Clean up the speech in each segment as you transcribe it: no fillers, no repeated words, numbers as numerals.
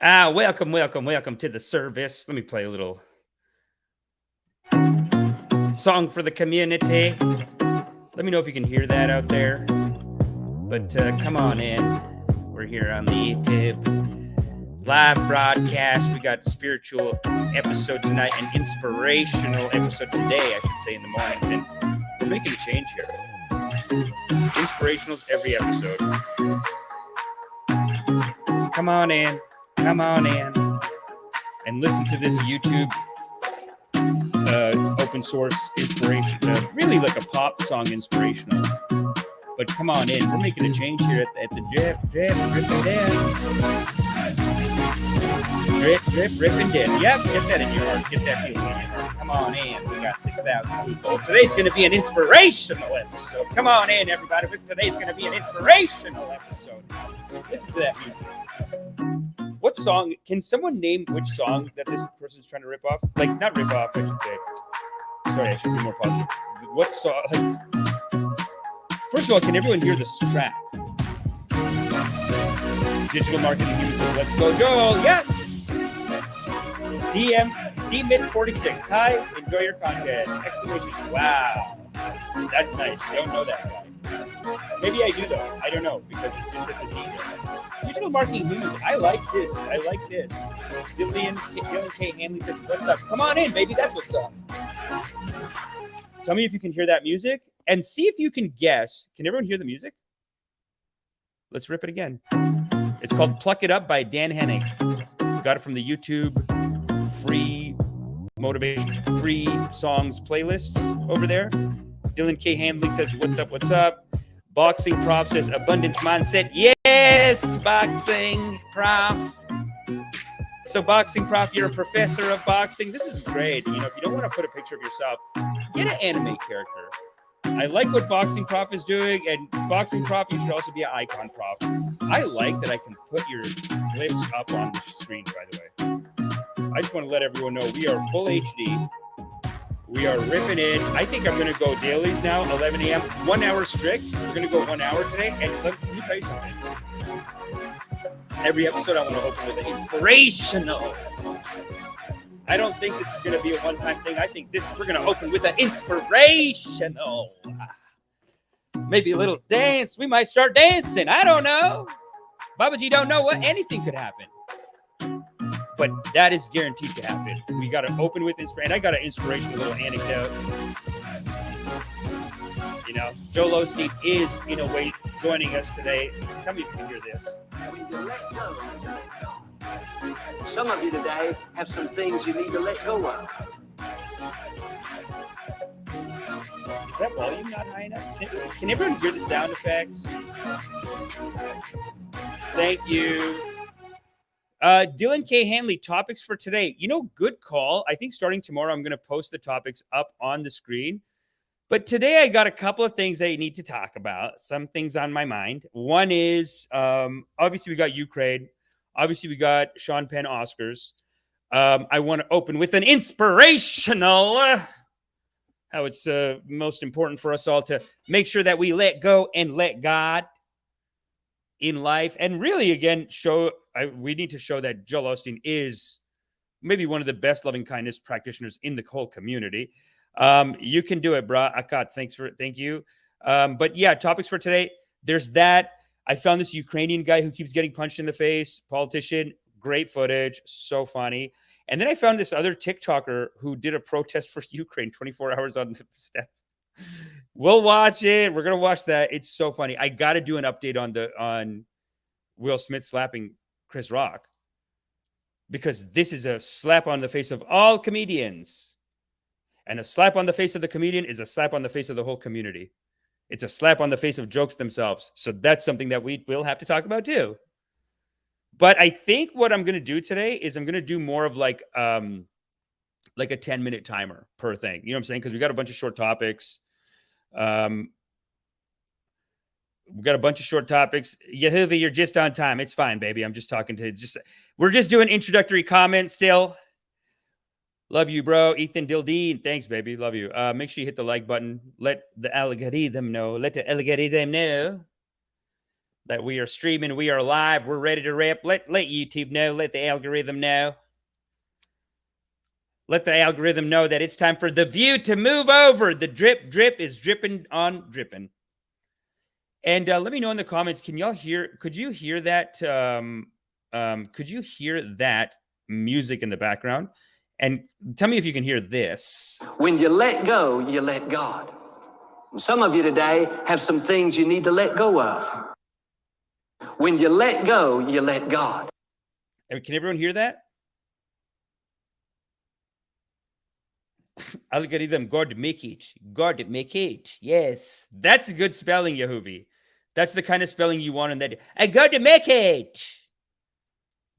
Welcome to the service. Let me play a little song for the community. Let me know if you can hear that out there. But come on in. We're here on the YouTube live broadcast. We got spiritual episode tonight, an inspirational episode today, I should say, in the mornings. And we're making a change here. Inspirationals every episode. Come on in, and listen to this YouTube open source inspiration, really like a pop song inspirational. But come on in, we're making a change here at the Drip and Drip and Dip. Yep, get that in your heart, get that feeling in your heart. Come on in, we got 6,000 people. Today's going to be an inspirational episode. Come on in, everybody. Today's going to be an inspirational episode. Listen to that music. What song? Can someone name which song that this person's trying to rip off? Like, not rip off, I should say. Sorry, I should be more positive. What song? First of all, can everyone hear this track? Digital marketing humans says, let's go, Joel. Yeah. D-Mid46. Hi, enjoy your content. Exclamation. Wow. That's nice. Don't know that guy. Maybe I do, though. I don't know, because it just says a D there. Digital marketing humans. I like this. Dylan K. Hanley says, what's up? Come on in, baby. That's what's up. Tell me if you can hear that music and see if you can guess. Can everyone hear the music? Let's rip it again. It's called Pluck It Up by Dan Hennig. Got it from the YouTube free motivation, free songs playlists over there. Dylan K. Handley says, what's up? Boxing Prof says, abundance mindset. Yes, Boxing Prof. So Boxing Prof, you're a professor of boxing. This is great. You know, if you don't want to put a picture of yourself, get an anime character. I like what Boxing Prof is doing, and Boxing Prof, you should also be an icon prof. I like that I can put your clips up on the screen, by the way. I just want to let everyone know we are full HD. We are ripping in. I think I'm going to go dailies now, 11 a.m., 1 hour strict. We're going to go 1 hour today. And let me tell you something. Every episode I want to open with an inspirational. I don't think this is going to be a one-time thing. I think we're going to open with an inspirational. Maybe a little dance. We might start dancing. I don't know. Babaji don't know what anything could happen. But that is guaranteed to happen. We got to open with inspiration. I got an inspirational little anecdote. You know, Joel Osteen is, in a way, joining us today. Tell me if you can hear this. When you let go, some of you today have some things you need to let go of. Is that volume not high enough? Can everyone hear the sound effects? Thank you. Dylan K. Hanley, topics for today. You know, good call. I think starting tomorrow, I'm going to post the topics up on the screen. But today I got a couple of things I need to talk about. Some things on my mind. One is, obviously, we got Ukraine. Obviously, we got Sean Penn Oscars. I want to open with an inspirational, how it's most important for us all to make sure that we let go and let God in life. And really, again, we need to show that Joel Osteen is maybe one of the best loving kindness practitioners in the whole community. You can do it, brah. Akat, thank you. But yeah, topics for today. There's that. I found this Ukrainian guy who keeps getting punched in the face, politician, great footage, so funny. And then I found this other TikToker who did a protest for Ukraine, 24 hours on the step. We'll watch it. We're going to watch that. It's so funny. I got to do an update on Will Smith slapping Chris Rock, because this is a slap on the face of all comedians. And a slap on the face of the comedian is a slap on the face of the whole community. It's a slap on the face of jokes themselves. So that's something that we will have to talk about too. But I think what I'm going to do today is I'm going to do more of like a 10-minute timer per thing. You know what I'm saying? Because we got a bunch of short topics. We got a bunch of short topics. Yehuvi, you're just on time. It's fine, baby. I'm just talking to we're just doing introductory comments still. Love you, bro. Ethan Dildeen. Thanks, baby. Love you. Make sure you hit the like button. Let the algorithm know. Let the algorithm know that we are streaming, we are live, we're ready to rip. Let YouTube know, let the algorithm know. Let the algorithm know that it's time for the view to move over. The drip is dripping on dripping. And let me know in the comments, could you hear that? Could you hear that music in the background? And tell me if you can hear this. When you let go, you let God. Some of you today have some things you need to let go of. When you let go, you let God. Can everyone hear that? Algorithm, God make it. God make it. Yes. That's good spelling, Yahubi. That's the kind of spelling you want in that. I got to make it.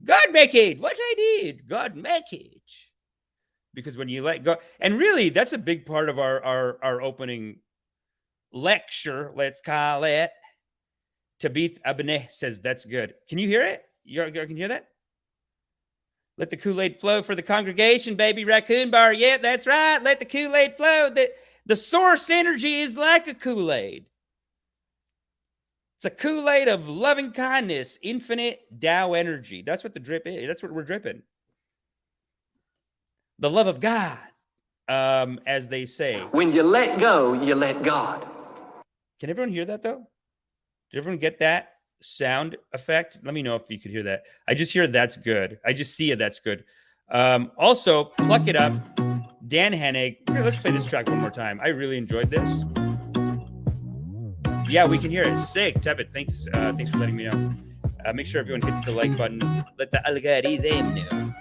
God make it. What I need. God make it. Because when you let go, and really, that's a big part of our opening lecture, let's call it. Tabith Abineh says that's good. Can you hear it? You can hear that? Let the Kool-Aid flow for the congregation, baby. Raccoon bar. Yeah, that's right. Let the Kool-Aid flow. The source energy is like a Kool-Aid. It's a Kool-Aid of loving kindness, infinite Tao energy. That's what the drip is. That's what we're dripping. The love of God, as they say. When you let go, you let God. Can everyone hear that, though? Did everyone get that sound effect? Let me know if you could hear that. I just hear that's good. I just see it. That's good. Also, Pluck It Up, Dan Hennig. Let's play this track one more time. I really enjoyed this. Yeah, we can hear it. Sick. Tebet, thanks for letting me know. Make sure everyone hits the like button. Let the algorithm know.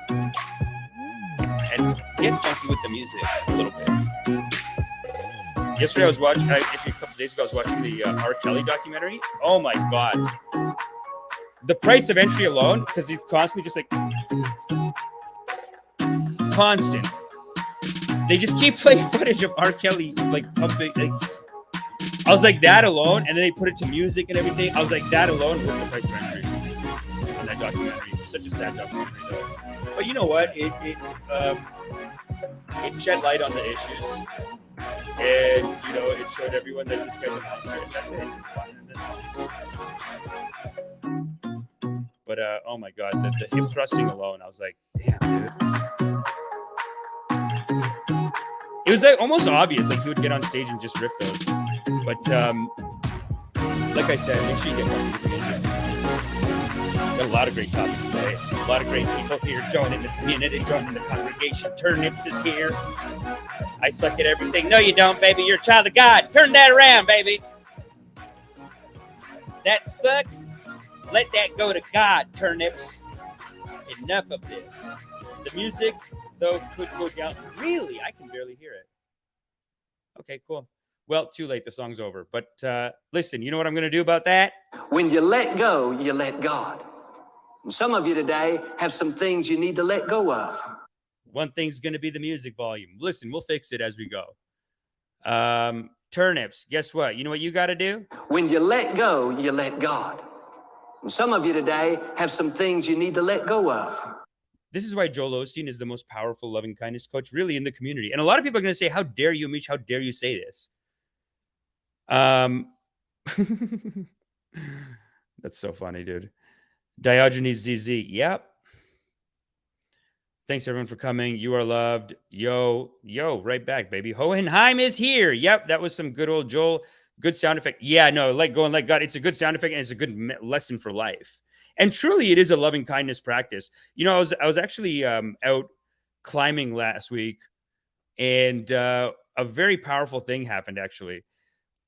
And get funky with the music a little bit. Yesterday I was watching, actually a couple days ago, I was watching the R. Kelly documentary. Oh my God. The price of entry alone, because he's constantly just like, constant. They just keep playing footage of R. Kelly, like pumping. I was like, that alone, and then they put it to music and everything. I was like, that alone was the price of entry on that documentary. It's such a sad documentary, though. But you know what? It shed light on the issues. And, you know, it showed everyone that this guy's a monster. And that's it. But, oh my God, the hip thrusting alone, I was like, damn, dude. It was like almost obvious, like he would get on stage and just rip those. But, like I said, make sure you get one with the music. Got a lot of great topics today. A lot of great people here joining the community, joining the congregation. Turnips is here. I suck at everything. No, you don't, baby. You're a child of God. Turn that around, baby. That suck. Let that go to God, turnips. Enough of this. The music, though, could go down. Really? I can barely hear it. Okay, cool. Well, too late. The song's over. But listen, you know what I'm going to do about that? When you let go, you let God. Some of you today have some things you need to let go of. One thing's going to be the music volume. Listen, we'll fix it as we go. Turnips, guess what? You know what you got to do? When you let go, you let God. Some of you today have some things you need to let go of. This is why Joel Osteen is the most powerful loving kindness coach really in the community. And a lot of people are going to say, how dare you, Amish? How dare you say this? That's so funny, dude. Diogenes ZZ. Yep. Thanks everyone for coming. You are loved. Yo, right back, baby. Hohenheim is here. Yep, that was some good old Joel. Good sound effect. Yeah, no, let go and let God. It's a good sound effect and it's a good lesson for life. And truly, it is a loving kindness practice. You know, I was actually out climbing last week, and a very powerful thing happened. Actually,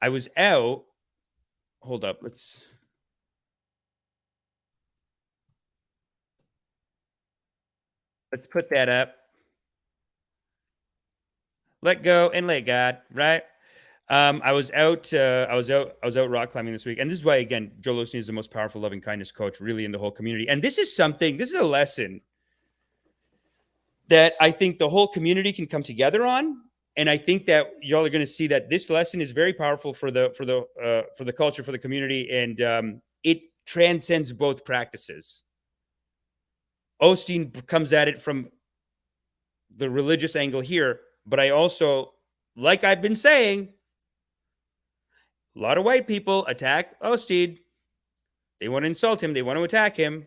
I was out. Hold up, let's put that up. Let go and let God, right? I was out rock climbing this week. And this is why, again, Joel Osteen is the most powerful loving kindness coach really in the whole community. And this is a lesson that I think the whole community can come together on. And I think that y'all are going to see that this lesson is very powerful for the culture, for the community. And it transcends both practices. Osteen comes at it from the religious angle here, but I also, like I've been saying, a lot of white people attack Osteen. They want to insult him. They want to attack him.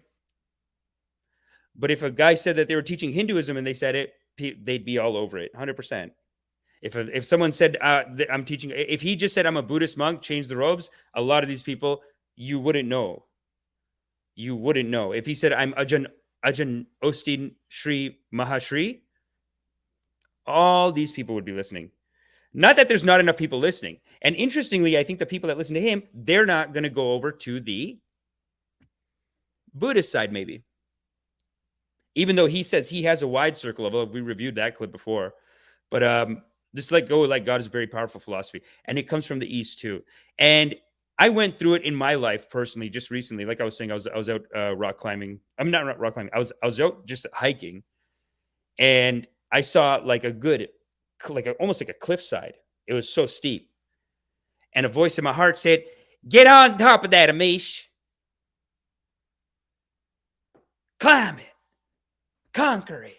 But if a guy said that they were teaching Hinduism and they said it, they'd be all over it, 100%. If someone said, I'm teaching, if he just said, I'm a Buddhist monk, change the robes, a lot of these people, you wouldn't know. You wouldn't know. If he said, I'm Ajahn Osteen Sri Mahashri, all these people would be listening. Not that there's not enough people listening. And interestingly, I think the people that listen to him, they're not going to go over to the Buddhist side, maybe. Even though he says he has a wide circle of, we reviewed that clip before. But this let go like God is a very powerful philosophy. And it comes from the East too. And I went through it in my life personally, just recently. Like I was saying, I was out rock climbing. I'm not rock climbing. I was out just hiking. And I saw like almost like a cliffside. It was so steep. And a voice in my heart said, get on top of that, Amish. Climb it. Conquer it.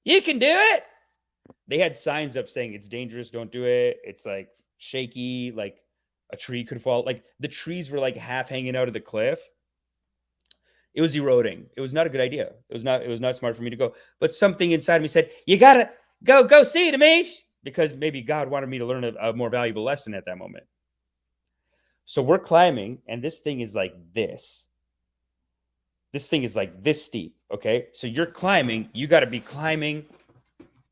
You can do it. They had signs up saying it's dangerous, don't do it. It's like shaky, like a tree could fall. Like the trees were like half hanging out of the cliff. It was eroding. It was not a good idea. It was not smart for me to go. But something inside me said, you gotta go see it, Amish. Because maybe God wanted me to learn a more valuable lesson at that moment. So we're climbing, and this thing is like this. This thing is like this steep, okay? So you're climbing, you got to be climbing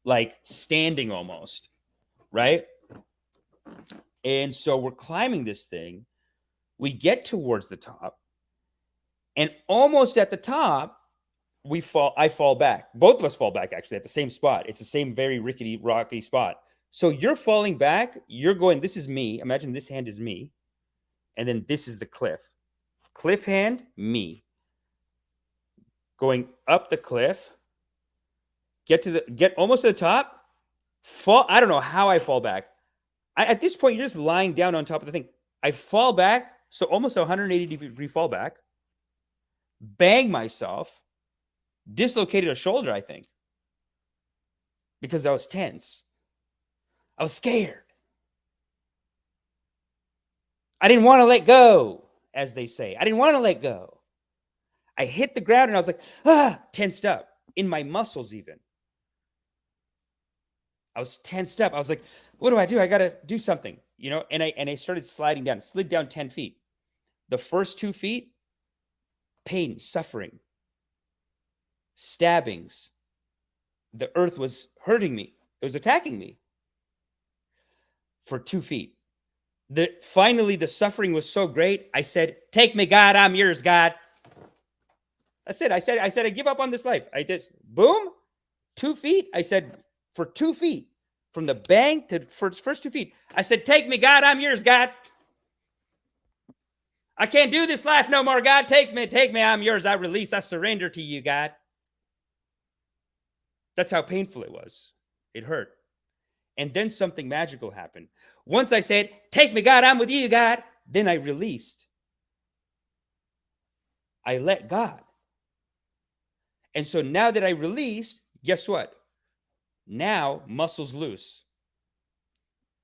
like standing almost, right? And so we're climbing this thing. We get towards the top, and almost at the top, I fall back. Both of us fall back, actually, at the same spot. It's the same very rickety, rocky spot. So you're falling back. You're going, this is me. Imagine this hand is me. And then this is the cliff. Cliff hand, me. Going up the cliff. Get almost to the top. Fall. I don't know how I fall back. At this point, you're just lying down on top of the thing. I fall back. So almost a 180-degree fall back. Bang myself. Dislocated a shoulder, I think, because I was tense. I was scared. I didn't want to let go, as they say. I didn't want to let go. I hit the ground and I was like, tensed up in my muscles even. I was tensed up. I was like, what do? I got to do something, and I started sliding down, slid down 10 feet. The first 2 feet, pain, suffering. Stabbings. The earth was hurting me. It was attacking me for 2 feet. Finally, the suffering was so great. I said, take me, God. I'm yours, God. That's it. I said, I give up on this life. I just, boom, 2 feet. I said, for 2 feet, from the bank to first 2 feet, I said, take me, God. I'm yours, God. I can't do this life no more, God. Take me. I'm yours. I release. I surrender to you, God. That's how painful it was. It hurt. And then something magical happened. Once I said, take me, God, I'm with you, God. Then I released. I let God. And so now that I released, guess what? Now muscles loose.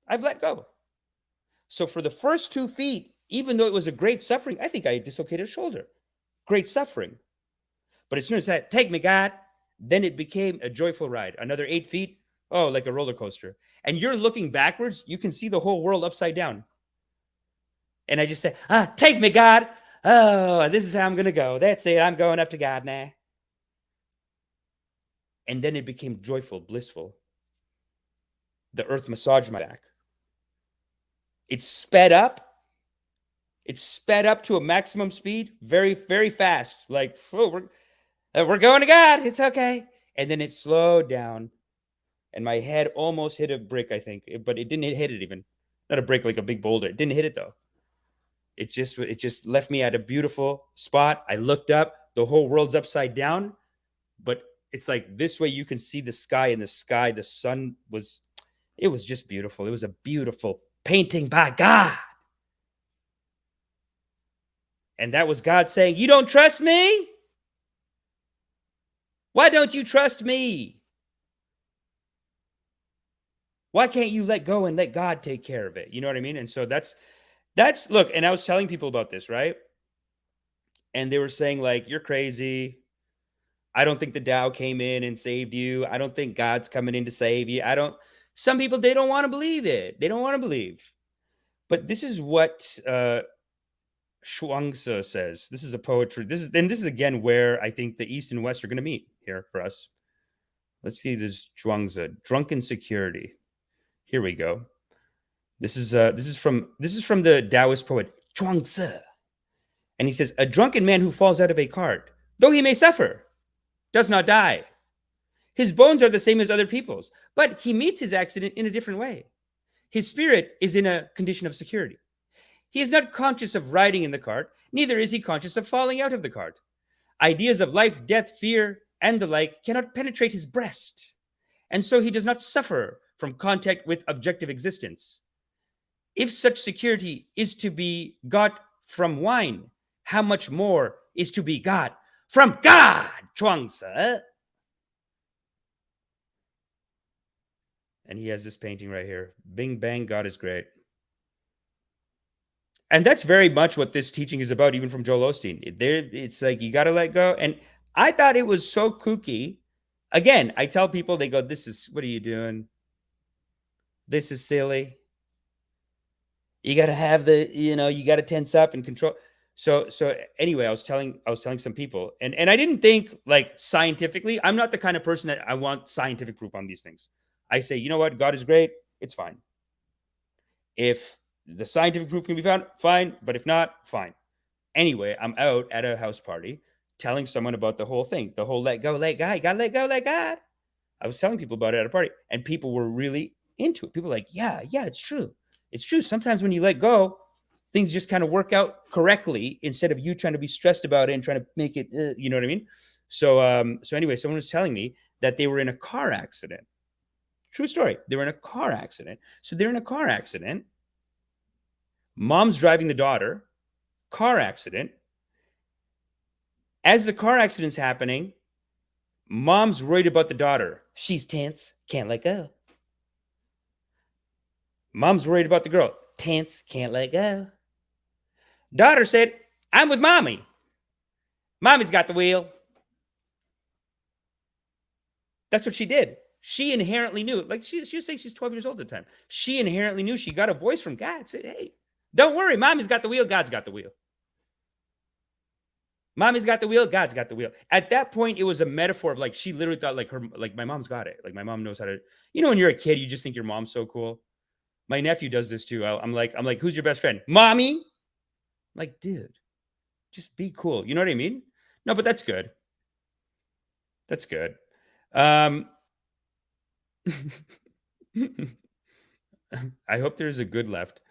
I've let go. So for the first 2 feet, even though it was a great suffering, I think I dislocated a shoulder. Great suffering. But as soon as I said, take me, God, then it became a joyful ride. Another 8 feet, like a roller coaster. And you're looking backwards, you can see the whole world upside down. And I just said, take me, God. Oh, this is how I'm going to go. That's it. I'm going up to God now. And then it became joyful, blissful. The earth massaged my back. It sped up. It sped up to a maximum speed, very, very fast. Like, we're going to God. It's okay. And then it slowed down. And my head almost hit a brick, I think. But it didn't hit it even. Not a brick like a big boulder. It didn't hit it, though. It just left me at a beautiful spot. I looked up. The whole world's upside down. But it's like this way you can see the sky. In the sky, the sun was just beautiful. It was a beautiful painting by God. And that was God saying, you don't trust me? Why don't you trust me? Why can't you let go and let God take care of it? You know what I mean? And so that's Look, and I was telling people about this, right? And they were saying, like, you're crazy. I don't think the Tao came in and saved you. I don't think God's coming in to save you. Some people, they don't want to believe it. They don't want to believe. But this is what Shuangzi says. This is a poetry. This is again where I think the East and West are going to meet here for us. Let's see this Zhuangzi, drunken security. Here we go. This is from the Taoist poet Zhuangzi. And he says, a drunken man who falls out of a cart, though he may suffer, does not die. His bones are the same as other people's, but he meets his accident in a different way. His spirit is in a condition of security. He is not conscious of riding in the cart, neither is he conscious of falling out of the cart. Ideas of life, death, fear, and the like cannot penetrate his breast, and so he does not suffer from contact with objective existence. If such security is to be got from wine, how much more is to be got from God, Zhuangzi? And he has this painting right here. Bing, bang, God is great. And that's very much what this teaching is about, even from Joel Osteen. It's like, you got to let go. And I thought it was so kooky. Again, I tell people, they go, what are you doing? This is silly. You got to have you got to tense up and control. So anyway, I was telling some people, and I didn't think, like, scientifically. I'm not the kind of person that I want scientific proof on these things. I say, you know what? God is great. It's fine. If the scientific proof can be found, fine. But if not, fine. Anyway, I'm out at a house party telling someone about the whole thing, the whole let go, let God. You gotta let go, let God. I was telling people about it at a party, and people were really into it. People were like, yeah, it's true. It's true. Sometimes when you let go, things just kind of work out correctly instead of you trying to be stressed about it and trying to make it, you know what I mean? So anyway, someone was telling me that they were in a car accident. True story. They were in a car accident. So they're in a car accident. Mom's driving the daughter. Car accident. As the car accident's happening, mom's worried about the daughter. She's tense. Can't let go. Mom's worried about the girl. Tense. Can't let go. Daughter said, I'm with mommy. Mommy's got the wheel. That's what she did. She inherently knew, like she was saying she's 12 years old at the time. She inherently knew. She got a voice from God. Said, hey, don't worry. Mommy's got the wheel. God's got the wheel. Mommy's got the wheel. God's got the wheel. At that point, it was a metaphor of, like, she literally thought, like my mom's got it. Like, my mom knows how to, when you're a kid, you just think your mom's so cool. My nephew does this too. I'm like, who's your best friend? Mommy. I'm like, dude, just be cool. You know what I mean? No, but that's good. That's good. I hope there's a good left.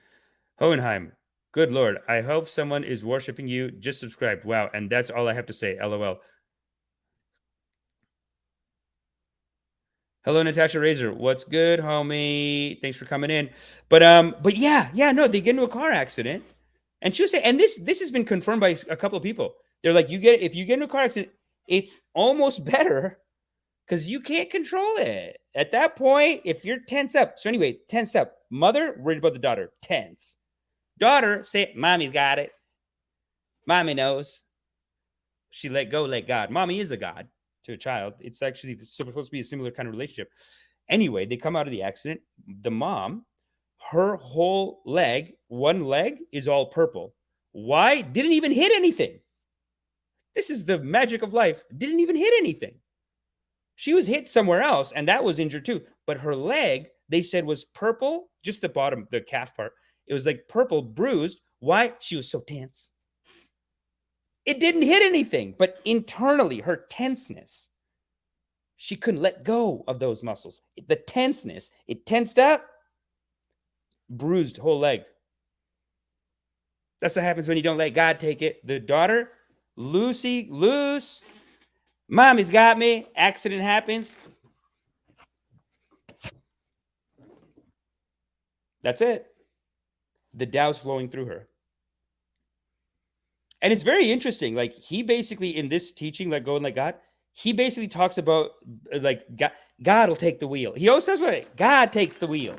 Hohenheim, good Lord. I hope someone is worshiping you. Just subscribed. Wow. And that's all I have to say. LOL. Hello, Natasha Razor. What's good, homie? Thanks for coming in. But yeah, no, they get into a car accident. And she was saying, and this has been confirmed by a couple of people. They're like, if you get into a car accident, it's almost better because you can't control it. At that point, if you're tense up. So anyway, tense up. Mother, worried about the daughter. Tense. Daughter, say, mommy's got it. Mommy knows. She let go, let God. Mommy is a God to a child. It's actually supposed to be a similar kind of relationship. Anyway, they come out of the accident. The mom, her whole leg, one leg is all purple. Why? Didn't even hit anything. This is the magic of life. Didn't even hit anything. She was hit somewhere else, and that was injured too. But her leg, they said, was purple, just the bottom, the calf part. It was like purple, bruised. Why? She was so tense. It didn't hit anything, but internally, her tenseness, she couldn't let go of those muscles. The tenseness, it tensed up, bruised whole leg. That's what happens when you don't let God take it. The daughter, Lucy, loose. Mommy's got me. Accident happens. That's it. The Tao's flowing through her. And it's very interesting. Like, he basically, in this teaching, Let Go and Let God, he basically talks about, like, God will take the wheel. He always says, God takes the wheel.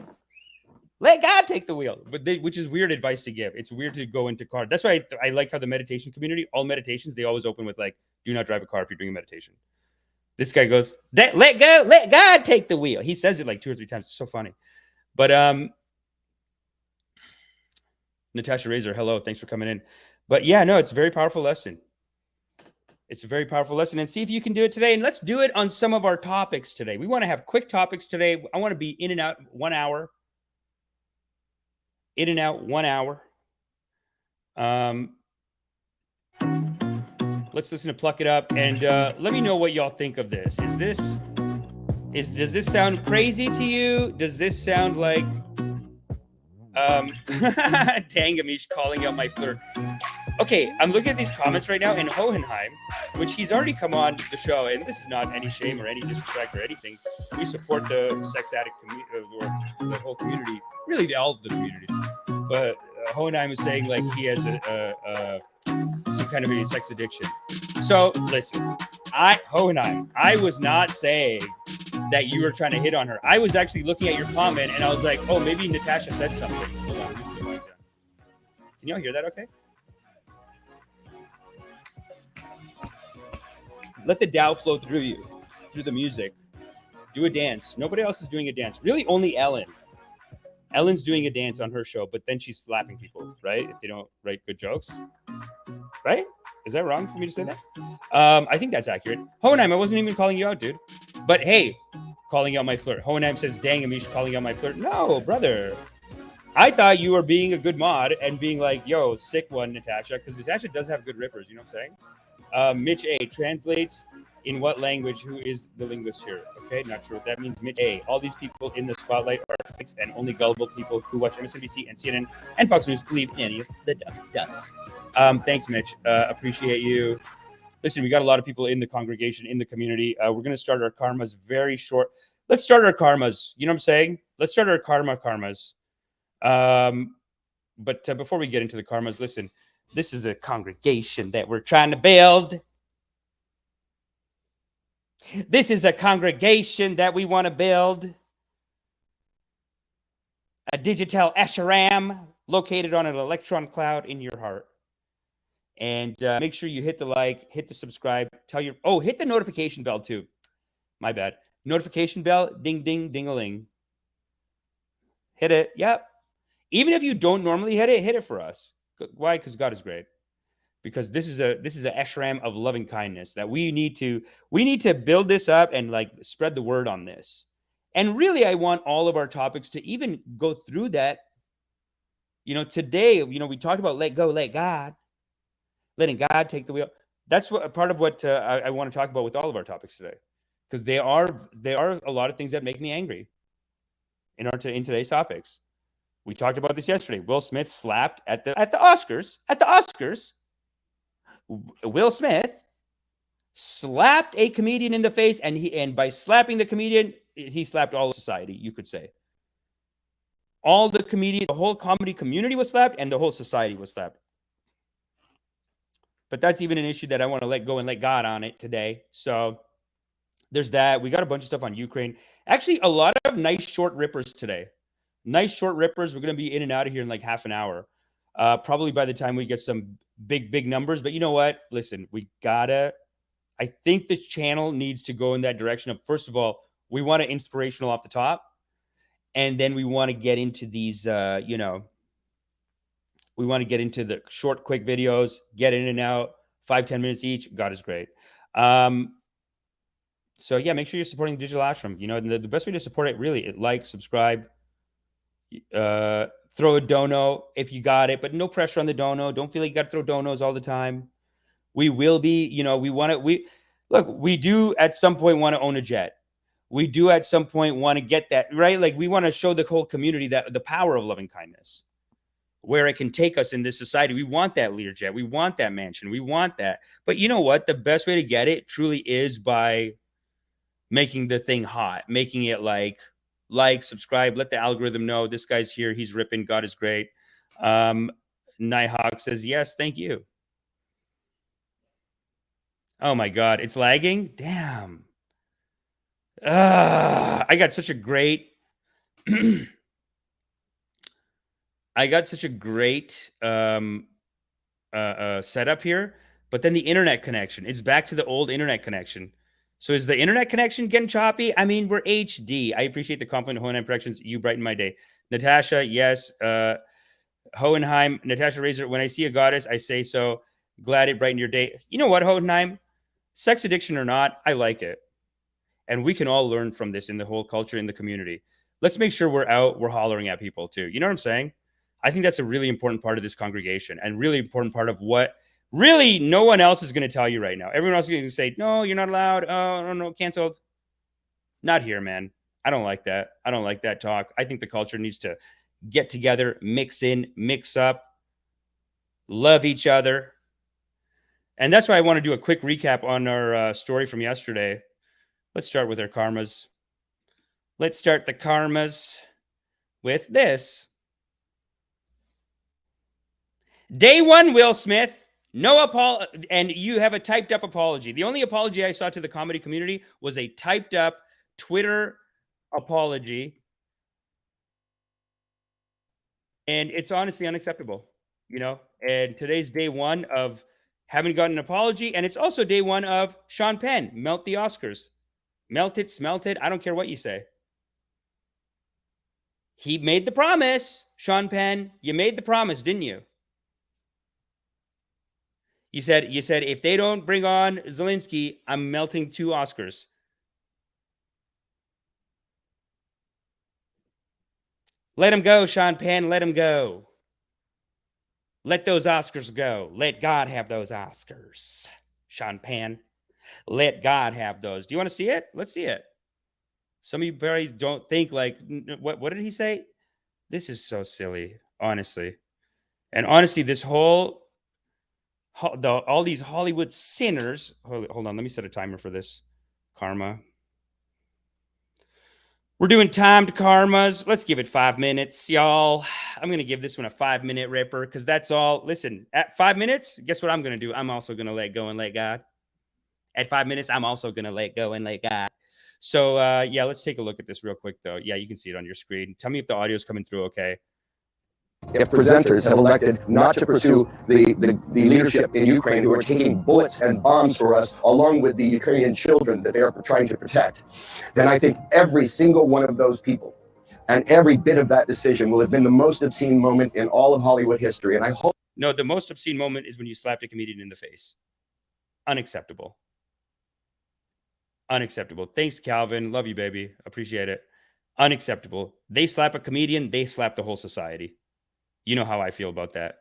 Let God take the wheel. But which is weird advice to give. It's weird to go into car. That's why I like how the meditation community, all meditations, they always open with like, do not drive a car if you're doing a meditation. This guy goes, let God take the wheel. He says it like 2 or 3 times. It's so funny. But Natasha Razor, hello. Thanks for coming in. But yeah, no, it's a very powerful lesson. It's a very powerful lesson. And see if you can do it today. And let's do it on some of our topics today. We want to have quick topics today. I want to be in and out 1 hour. In and out 1 hour. Let's listen to Pluck It Up. And let me know what y'all think of this. Does this sound crazy to you? Does this sound like dang Amish calling out my flirt? Okay, I'm looking at these comments right now in Hohenheim, which he's already come on the show, and this is not any shame or any disrespect or anything. We support the sex addict community, or the whole community, really all of the community. But Hohenheim is saying like he has some kind of a sex addiction. So listen, Hohenheim, I was not saying that you were trying to hit on her. I was actually looking at your comment, and I was like, oh, maybe Natasha said something. Hold on, can y'all hear that? Okay. Let the Tao flow through you, through the music. Do a dance. Nobody else is doing a dance. Really, only Ellen. Ellen's doing a dance on her show, but then she's slapping people, right? If they don't write good jokes. Right? Is that wrong for me to say that? I think that's accurate. Hohenheim, I wasn't even calling you out, dude. But hey, calling out my flirt. Hohenheim says, dang, Amish calling out my flirt. No, brother. I thought you were being a good mod and being like, yo, sick one, Natasha. Because Natasha does have good rippers, you know what I'm saying? Mitch A translates in what language? Who is the linguist here? Okay, not sure what that means. Mitch A. All these people in the spotlight are fixed, and only gullible people who watch MSNBC and CNN and Fox News believe in any of the dumps. Thanks, Mitch. Appreciate you. Listen, we got a lot of people in the congregation, in the community. We're going to start our karmas very short. Let's start our karmas. You know what I'm saying? Let's start our karmas. But before we get into the karmas, listen. This is a congregation that we're trying to build. This is a congregation that we want to build. A digital ashram located on an electron cloud in your heart. And make sure you hit the like, hit the subscribe, hit the notification bell too. My bad. Notification bell, ding, ding, ding-a-ling. Hit it. Yep. Even if you don't normally hit it for us. Why? Because God is great. Because this is a ashram of loving kindness that we need to build this up and like spread the word on this. And really, I want all of our topics to even go through that. You know, today, we talked about let go, let God, letting God take the wheel. That's what part of what I want to talk about with all of our topics today, because there are a lot of things that make me angry in today's topics. We talked about this yesterday. Will Smith slapped at the Oscars. At the Oscars, Will Smith slapped a comedian in the face, and by slapping the comedian, he slapped all of society, you could say. All the whole comedy community was slapped, and the whole society was slapped. But that's even an issue that I want to let go and let God on it today. So there's that. We got a bunch of stuff on Ukraine. Actually, a lot of nice short rippers today. Nice short rippers. We're going to be in and out of here in like half an hour. Probably by the time we get some big numbers. But you know what? Listen, I think this channel needs to go in that direction of, first of all, we want to inspirational off the top. And then we want to get into these, we want to get into the short, quick videos, get in and out, 5-10 minutes each. God is great. So yeah, make sure you're supporting the Digital Ashram. The best way to support it, really, like, subscribe, throw a dono if you got it, but no pressure on the dono. Don't feel like you got to throw donos all the time. We will be, we do at some point want to own a jet. We do at some point want to get that, right? Like, we want to show the whole community that the power of loving kindness, where it can take us in this society. We want that Learjet. We want that mansion. We want that. But you know what? The best way to get it truly is by making the thing hot, making it like, subscribe, let the algorithm know this guy's here. He's ripping. God is great. Nighthawk says, yes, thank you. Oh my God, it's lagging. Damn. I got such a great, I got such a great setup here, but then the internet connection, it's back to the old internet connection. So is the internet connection getting choppy? I mean, we're HD. I appreciate the compliment, Hohenheim Productions. You brighten my day. Natasha, yes. Hohenheim, Natasha Razor, when I see a goddess, I say so. Glad it brightened your day. You know what, Hohenheim? Sex addiction or not, I like it. And we can all learn from this in the whole culture, in the community. Let's make sure we're hollering at people too. You know what I'm saying? I think that's a really important part of this congregation and really important part of what really no one else is going to tell you right now. Everyone else is going to say, no, you're not allowed. Oh, no, canceled. Not here, man. I don't like that. I don't like that talk. I think the culture needs to get together, mix in, mix up, love each other. And that's why I want to do a quick recap on our story from yesterday. Let's start with our karmas. Let's start the karmas with this. Day one, Will Smith, no apology, and you have a typed up apology. The only apology I saw to the comedy community was a typed up Twitter apology. And it's honestly unacceptable, you know? And today's day one of having gotten an apology. And it's also day one of Sean Penn, melt the Oscars. Melt it, smelt it. I don't care what you say. He made the promise, Sean Penn. You made the promise, didn't you? You said if they don't bring on Zelensky, I'm melting 2 Oscars. Let him go, Sean Penn. Let him go. Let those Oscars go. Let God have those Oscars, Sean Penn. Let God have those. Do you want to see it? Let's see it. Some of you probably don't think like, what did he say? This is so silly, honestly. And honestly, this whole, all these Hollywood sinners. Hold on, let me set a timer for this. Karma. We're doing timed karmas. Let's give it 5 minutes, y'all. I'm going to give this one a 5-minute ripper because that's all. Listen, at 5 minutes, guess what I'm going to do? I'm also going to let go and let God. At 5 minutes, I'm also going to let go and let God. So, yeah, let's take a look at this real quick, though. Yeah, you can see it on your screen. Tell me if the audio is coming through okay. If presenters have elected not to pursue the leadership in Ukraine who are taking bullets and bombs for us, along with the Ukrainian children that they are trying to protect, then I think every single one of those people and every bit of that decision will have been the most obscene moment in all of Hollywood history. And I hope... No, the most obscene moment is when you slapped a comedian in the face. Unacceptable. Unacceptable. Thanks, Calvin. Love you, baby. Appreciate it. Unacceptable. They slap a comedian, they slap the whole society. You know how I feel about that.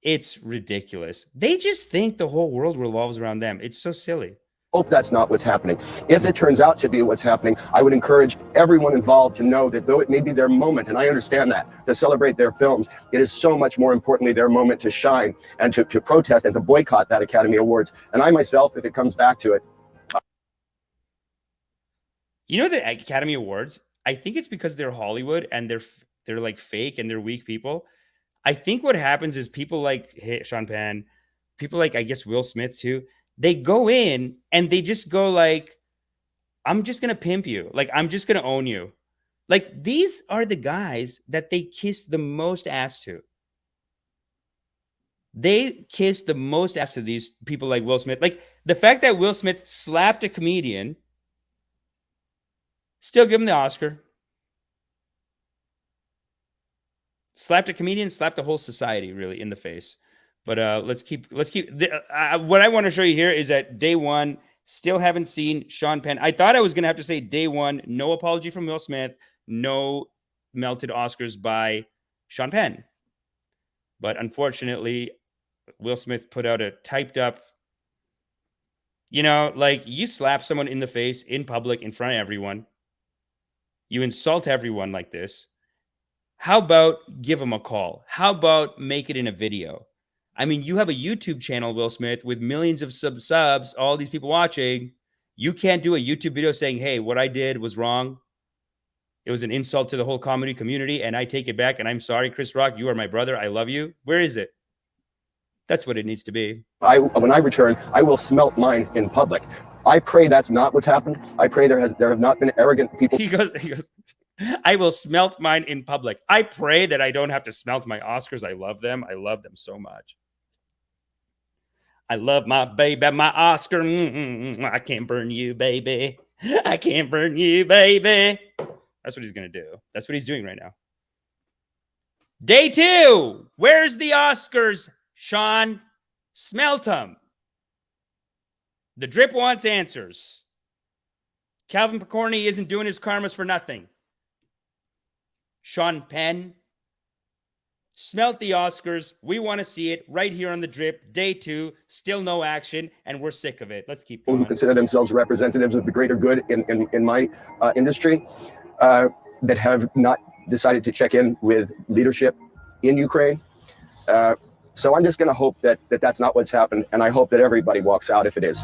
It's ridiculous. They just think the whole world revolves around them. It's so silly. Hope that's not what's happening. If it turns out to be what's happening, I would encourage everyone involved to know that though it may be their moment, and I understand that, to celebrate their films, it is so much more importantly their moment to shine and to protest and to boycott that Academy Awards. And I myself, if it comes back to it. You know the Academy Awards, I think it's because they're Hollywood and they're like fake and they're weak people. I think what happens is people like Sean Penn, people like, I guess, Will Smith too, they go in and they just go like, I'm just going to pimp you. Like, I'm just going to own you. Like, these are the guys that they kiss the most ass to. They kiss the most ass to these people like Will Smith. Like, the fact that Will Smith slapped a comedian, still give him the Oscar. Slapped a comedian, slapped the whole society really in the face. But let's keep. What I want to show you here is that day one, still haven't seen Sean Penn. I thought I was going to have to say day one, no apology from Will Smith, no melted Oscars by Sean Penn. But unfortunately, Will Smith put out a typed up, you know, like you slap someone in the face in public in front of everyone. You insult everyone like this. How about give them a call? How about make it in a video? I mean, you have a YouTube channel, Will Smith, with millions of subs, all these people watching. You can't do a YouTube video saying, hey, what I did was wrong. It was an insult to the whole comedy community, and I take it back, and I'm sorry, Chris Rock. You are my brother. I love you. Where is it? That's what it needs to be. When I return, I will smelt mine in public. I pray that's not what's happened. I pray there have not been arrogant people. He goes, I will smelt mine in public. I pray that I don't have to smelt my Oscars. I love them. I love them so much. I love my baby, my Oscar. I can't burn you, baby. I can't burn you, baby. That's what he's going to do. That's what he's doing right now. Day 2. Where's the Oscars, Sean? Smelt them. The Drip wants answers. Calvin Picorni isn't doing his karmas for nothing. Sean Penn, smelt the Oscars. We want to see it right here on the Drip. Day 2, still no action, and we're sick of it. Let's keep going. Who consider themselves representatives of the greater good in my industry that have not decided to check in with leadership in Ukraine. So I'm just going to hope that that's not what's happened, and I hope that everybody walks out if it is.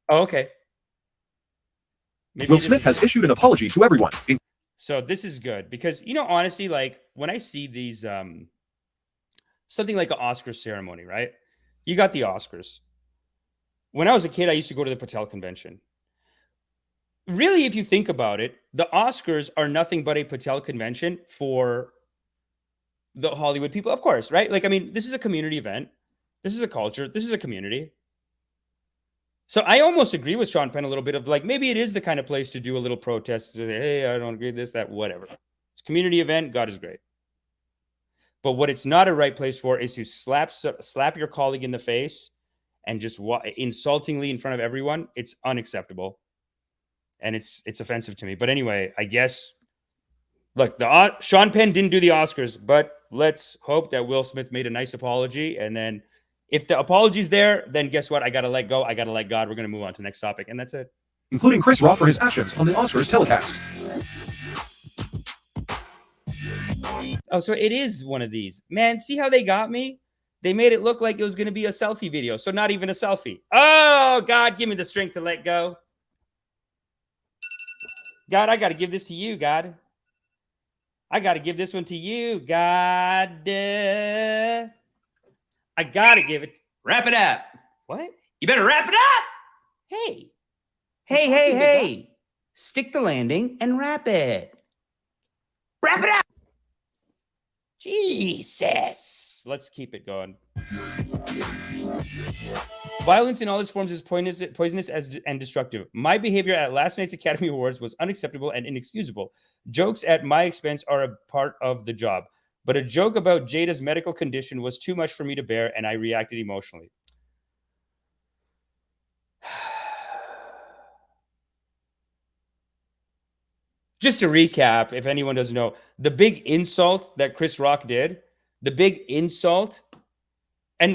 Oh, okay. Will Smith has issued an apology to everyone. So this is good because, you know, honestly, like when I see these, something like an Oscar ceremony, right? You got the Oscars. When I was a kid, I used to go to the Patel convention. Really, if you think about it, the Oscars are nothing but a Patel convention for the Hollywood people, of course, right? Like, I mean, this is a community event. This is a culture. This is a community. So I almost agree with Sean Penn a little bit of like, maybe it is the kind of place to do a little protest. Say, hey, I don't agree with this, that, whatever. It's a community event. God is great. But what it's not a right place for is to slap your colleague in the face and just insultingly in front of everyone. It's unacceptable. And it's offensive to me. But anyway, I guess, look, Sean Penn didn't do the Oscars, but let's hope that Will Smith made a nice apology. And then if the apology's there, then guess what? I got to let go. I got to let God. We're going to move on to the next topic. And that's it. Including Chris Rock for his actions on the Oscars telecast. Oh, so it is one of these. Man, see how they got me? They made it look like it was going to be a selfie video. So not even a selfie. Oh, God, give me the strength to let go. God, I got to give this to you, God. I got to give this one to you, God. I got to give it. Wrap it up. What? You better wrap it up. Hey. Hey. Stick the landing and wrap it. Wrap it up. Jesus. Let's keep it going. Violence in all its forms is poisonous and destructive. My behavior at last night's Academy Awards was unacceptable and inexcusable. Jokes at my expense are a part of the job. But a joke about Jada's medical condition was too much for me to bear, and I reacted emotionally. Just to recap, if anyone doesn't know, the big insult that Chris Rock did, and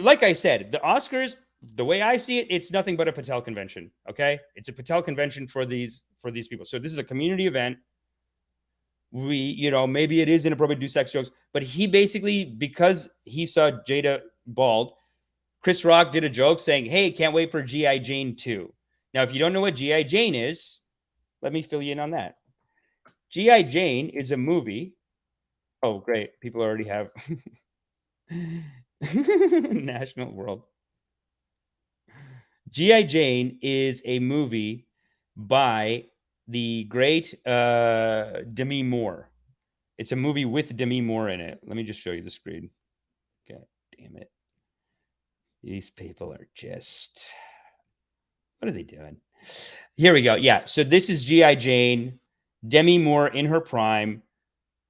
like I said, the Oscars, the way I see it, it's nothing but a Patel convention, okay? It's a Patel convention for these people. So this is a community event. Maybe it is inappropriate to do sex jokes, but he basically, because he saw Jada bald, Chris Rock did a joke saying, hey, can't wait for G.I. Jane 2. Now, if you don't know what G.I. Jane is, let me fill you in on that. G.I. Jane is a movie. Oh, great. People already have national world. G.I. Jane is a movie by the great Demi Moore. It's a movie with Demi Moore in it. Let me just show you the screen. God damn it. These people are just... What are they doing? Here we go. Yeah, so this is G.I. Jane. Demi Moore in her prime.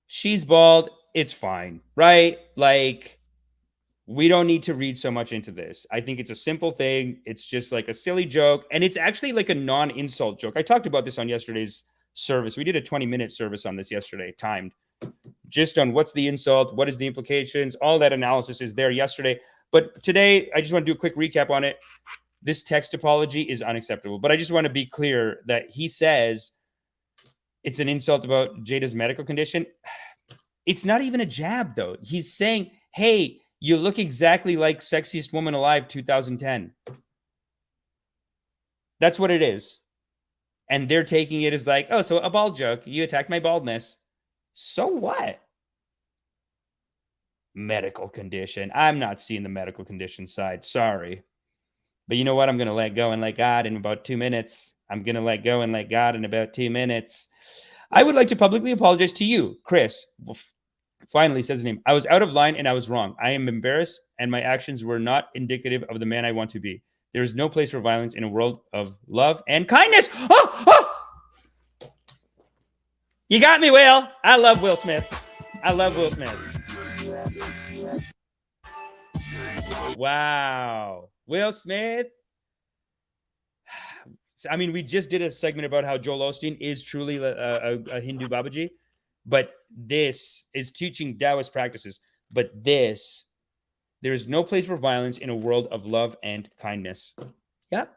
She's bald. It's fine, right? Like, we don't need to read so much into this. I think it's a simple thing. It's just like a silly joke. And it's actually like a non-insult joke. I talked about this on yesterday's service. We did a 20-minute service on this yesterday, timed. Just on what's the insult, what is the implications, all that analysis is there yesterday. But today, I just want to do a quick recap on it. This text apology is unacceptable. But I just want to be clear that he says it's an insult about Jada's medical condition. It's not even a jab, though. He's saying, hey, you look exactly like Sexiest Woman Alive 2010. That's what it is. And they're taking it as like, oh, so a bald joke. You attacked my baldness. So what? Medical condition. I'm not seeing the medical condition side. Sorry. But you know what? I'm going to let go and let God in about 2 minutes. I'm going to let go and let God in about 2 minutes. I would like to publicly apologize to you, Chris. Finally says his name. I was out of line and I was wrong. I am embarrassed and my actions were not indicative of the man I want to be. There is no place for violence in a world of love and kindness. You got me, Will. I love Will Smith. I love Will Smith. Wow. Will Smith. I mean, we just did a segment about how Joel Osteen is truly a Hindu Babaji, but this is teaching Taoist practices. But there is no place for violence in a world of love and kindness. Yep.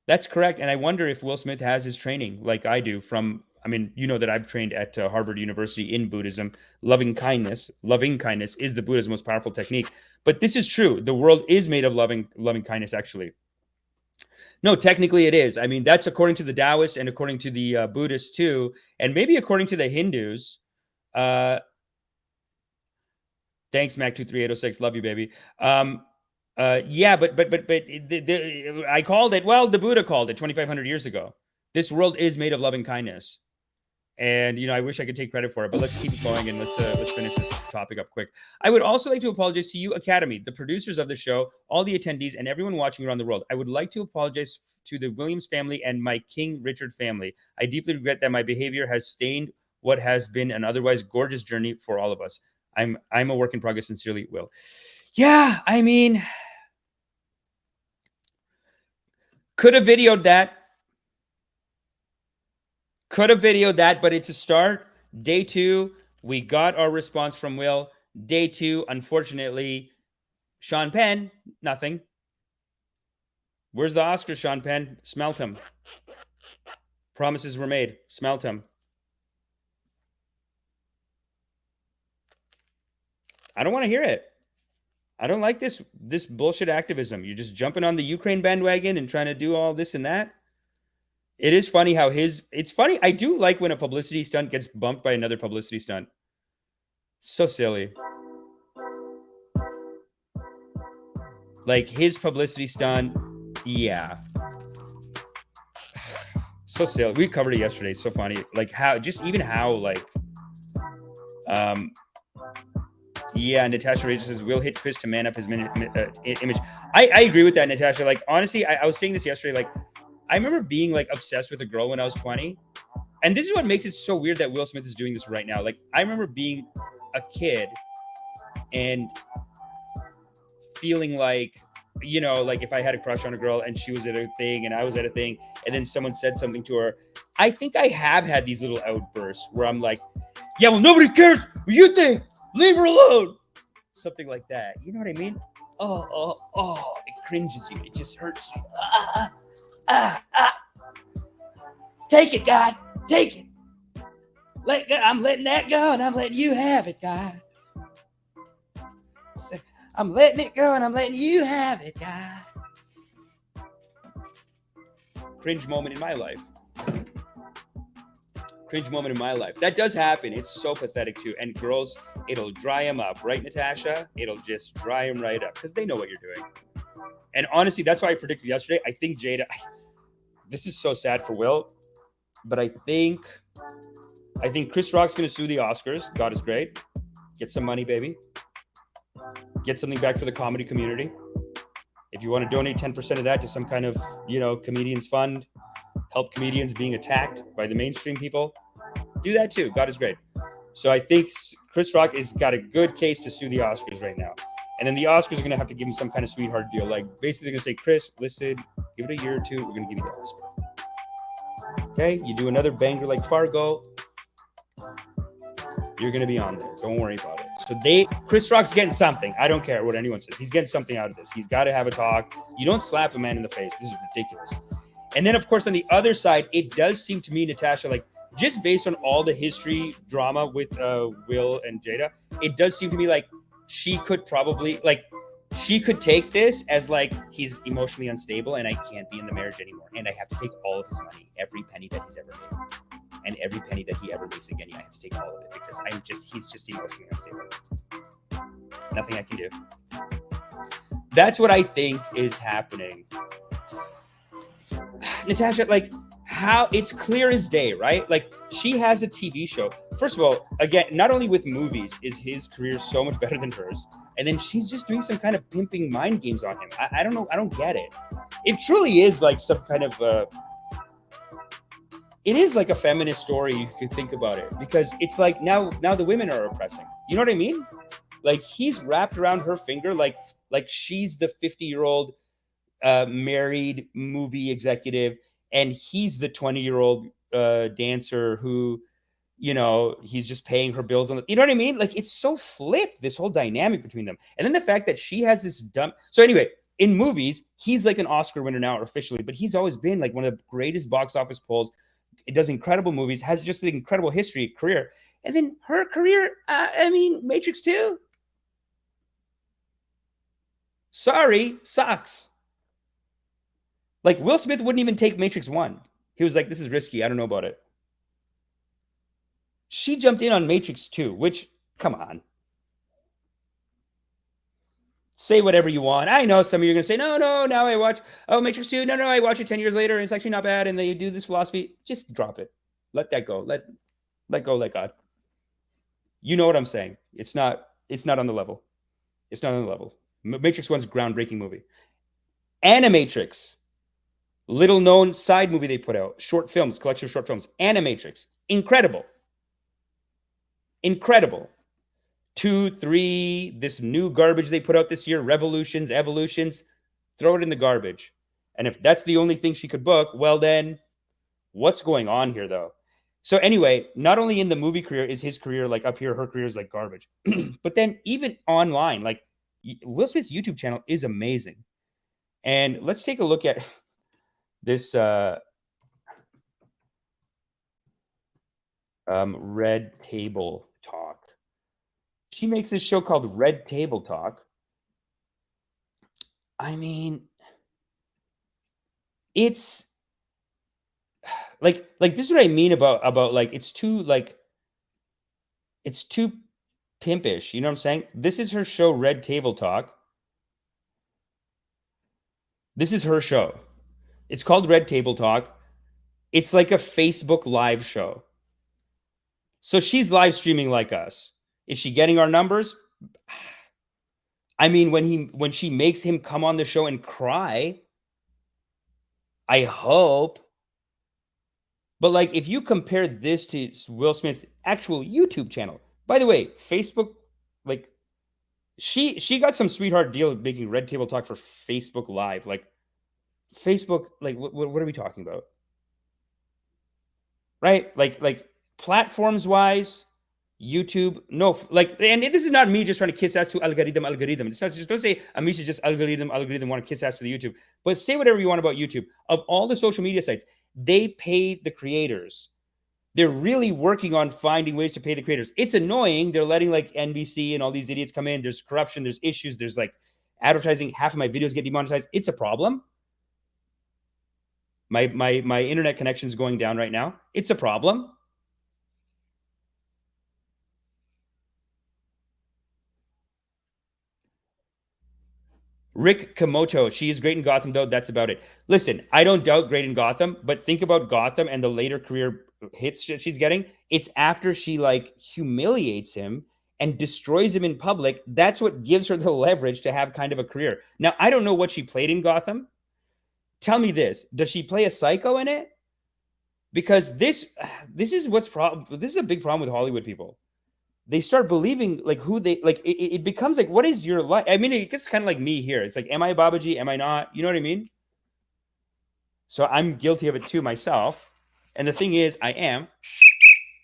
That's correct. And I wonder if Will Smith has his training like I do from, I mean, you know that I've trained at Harvard University in Buddhism. Loving kindness is the Buddha's most powerful technique. But this is true. The world is made of loving kindness, actually. No, technically it is. I mean, that's according to the Taoists and according to the Buddhists too. And maybe according to the Hindus. Thanks, Mac23806. Love you, baby. Yeah, but I called it. Well, the Buddha called it 2,500 years ago. This world is made of loving kindness, and I wish I could take credit for it. But let's keep it going and let's finish this topic up quick. I would also like to apologize to you, Academy, the producers of the show, all the attendees, and everyone watching around the world. I would like to apologize to the Williams family and my King Richard family. I deeply regret that my behavior has stained what has been an otherwise gorgeous journey for all of us. I'm a work in progress. Sincerely, Will. Yeah, I mean. Could have videoed that, but it's a start. Day 2, we got our response from Will. Day 2, unfortunately, Sean Penn, nothing. Where's the Oscars, Sean Penn? Smelt him. Promises were made. Smelt him. I don't want to hear it. I don't like this bullshit activism. You're just jumping on the Ukraine bandwagon and trying to do all this and that. It is funny how it's funny. I do like when a publicity stunt gets bumped by another publicity stunt. So silly. Like his publicity stunt. Yeah. So silly. We covered it yesterday. It's so funny. Like how, yeah, Natasha Razor says, Will hit Chris to man up his image. I agree with that, Natasha. Like, honestly, I was saying this yesterday. Like, I remember being, like, obsessed with a girl when I was 20. And this is what makes it so weird that Will Smith is doing this right now. Like, I remember being a kid and feeling like, like if I had a crush on a girl and she was at a thing and I was at a thing and then someone said something to her. I think I have had these little outbursts where I'm like, yeah, well, nobody cares what you think. Leave her alone. Something like that. You know what I mean? Oh, it cringes you. It just hurts you. Take it, God. Take it. Let go. I'm letting that go and I'm letting you have it, God. I'm letting it go and I'm letting you have it, God. Cringe moment in my life. That does happen. It's so pathetic too. And girls, it'll dry them up, right, Natasha? It'll just dry them right up because they know what you're doing. And honestly, that's why I predicted yesterday. I think Jada, this is so sad for Will, but I think Chris Rock's going to sue the Oscars. God is great. Get some money, baby. Get something back for the comedy community. If you want to donate 10% of that to some kind of, comedians fund, help comedians being attacked by the mainstream people, do that too. God is great. So I think Chris Rock has got a good case to sue the Oscars right now. And then the Oscars are going to have to give him some kind of sweetheart deal. Like basically they're going to say, Chris, listen, give it a year or two. We're going to give you the Oscar. Okay. You do another banger like Fargo. You're going to be on there. Don't worry about it. So Chris Rock's getting something. I don't care what anyone says. He's getting something out of this. He's got to have a talk. You don't slap a man in the face. This is ridiculous. And then, of course, on the other side, it does seem to me, Natasha, like just based on all the history drama with Will and Jada, it does seem to me like she could take this as like he's emotionally unstable and I can't be in the marriage anymore. And I have to take all of his money, every penny that he's ever made. And every penny that he ever makes again, I have to take all of it because he's just emotionally unstable. Nothing I can do. That's what I think is happening. Natasha, like, how it's clear as day, right? Like, she has a TV show. First of all, again, not only with movies is his career so much better than hers, and then she's just doing some kind of pimping mind games on him. I don't know. I don't get it. It truly is like some kind of it is like a feminist story. You could think about it, because it's like now the women are oppressing. You know what I mean? Like, he's wrapped around her finger like she's the 50-year-old married movie executive, and he's the 20-year-old dancer who, you know, he's just paying her bills on the, you know what I mean? Like, it's so flipped, this whole dynamic between them. And then the fact that she has this dumb. So anyway, in movies, he's like an Oscar winner now officially, but he's always been like one of the greatest box office polls. It does incredible movies, has just an incredible history, career. And then her career, I mean, Matrix 2. Sorry, sucks. Like, Will Smith wouldn't even take Matrix 1. He was like, this is risky. I don't know about it. She jumped in on Matrix 2, which, come on. Say whatever you want. I know some of you are going to say, no, now I watch, Matrix 2. No, I watch it 10 years later, and it's actually not bad, and they do this philosophy. Just drop it. Let that go. Let go, let God. You know what I'm saying. It's not on the level. It's not on the level. Matrix 1's a groundbreaking movie. Animatrix. Little known side movie they put out. Short films, collection of short films. Animatrix. Incredible. 2, 3, this new garbage they put out this year, Revolutions, Evolutions, throw it in the garbage. And if that's the only thing she could book, well then, what's going on here though? So anyway, not only in the movie career is his career like up here, her career is like garbage. But then even online, like Will Smith's YouTube channel is amazing. And let's take a look at this Red Table Talk. She makes this show called Red Table Talk. I mean, it's like this is what I mean about like it's too pimpish. You know what I'm saying? This is her show, Red Table Talk. This is her show. It's called Red Table Talk. It's like a Facebook live show. So she's live streaming like us. Is she getting our numbers? I mean, when she makes him come on the show and cry, I hope. But like, if you compare this to Will Smith's actual YouTube channel, by the way, Facebook, like, she got some sweetheart deal making Red Table Talk for Facebook Live. Like, Facebook, like, what are we talking about? Right? Like platforms wise, YouTube, no, like, and this is not me just trying to kiss ass to algorithm. It's not just, don't say Amish is just algorithm, want to kiss ass to the YouTube, but say whatever you want about YouTube. Of all the social media sites, they pay the creators. They're really working on finding ways to pay the creators. It's annoying. They're letting like NBC and all these idiots come in. There's corruption. There's issues. There's like advertising. Half of my videos get demonetized. It's a problem. My internet connection is going down right now. It's a problem. Rick Komoto, she is great in Gotham, though. That's about it. Listen, I don't doubt great in Gotham, but think about Gotham and the later career hits she's getting. It's after she like humiliates him and destroys him in public. That's what gives her the leverage to have kind of a career. Now, I don't know what she played in Gotham. Tell me this. Does she play a psycho in it? Because this is what's problem. This is a big problem with Hollywood people. They start believing like who they like. It becomes like, what is your life? I mean, it gets kind of like me here. It's like, am I Babaji? Am I not? You know what I mean? So I'm guilty of it too myself. And the thing is, I am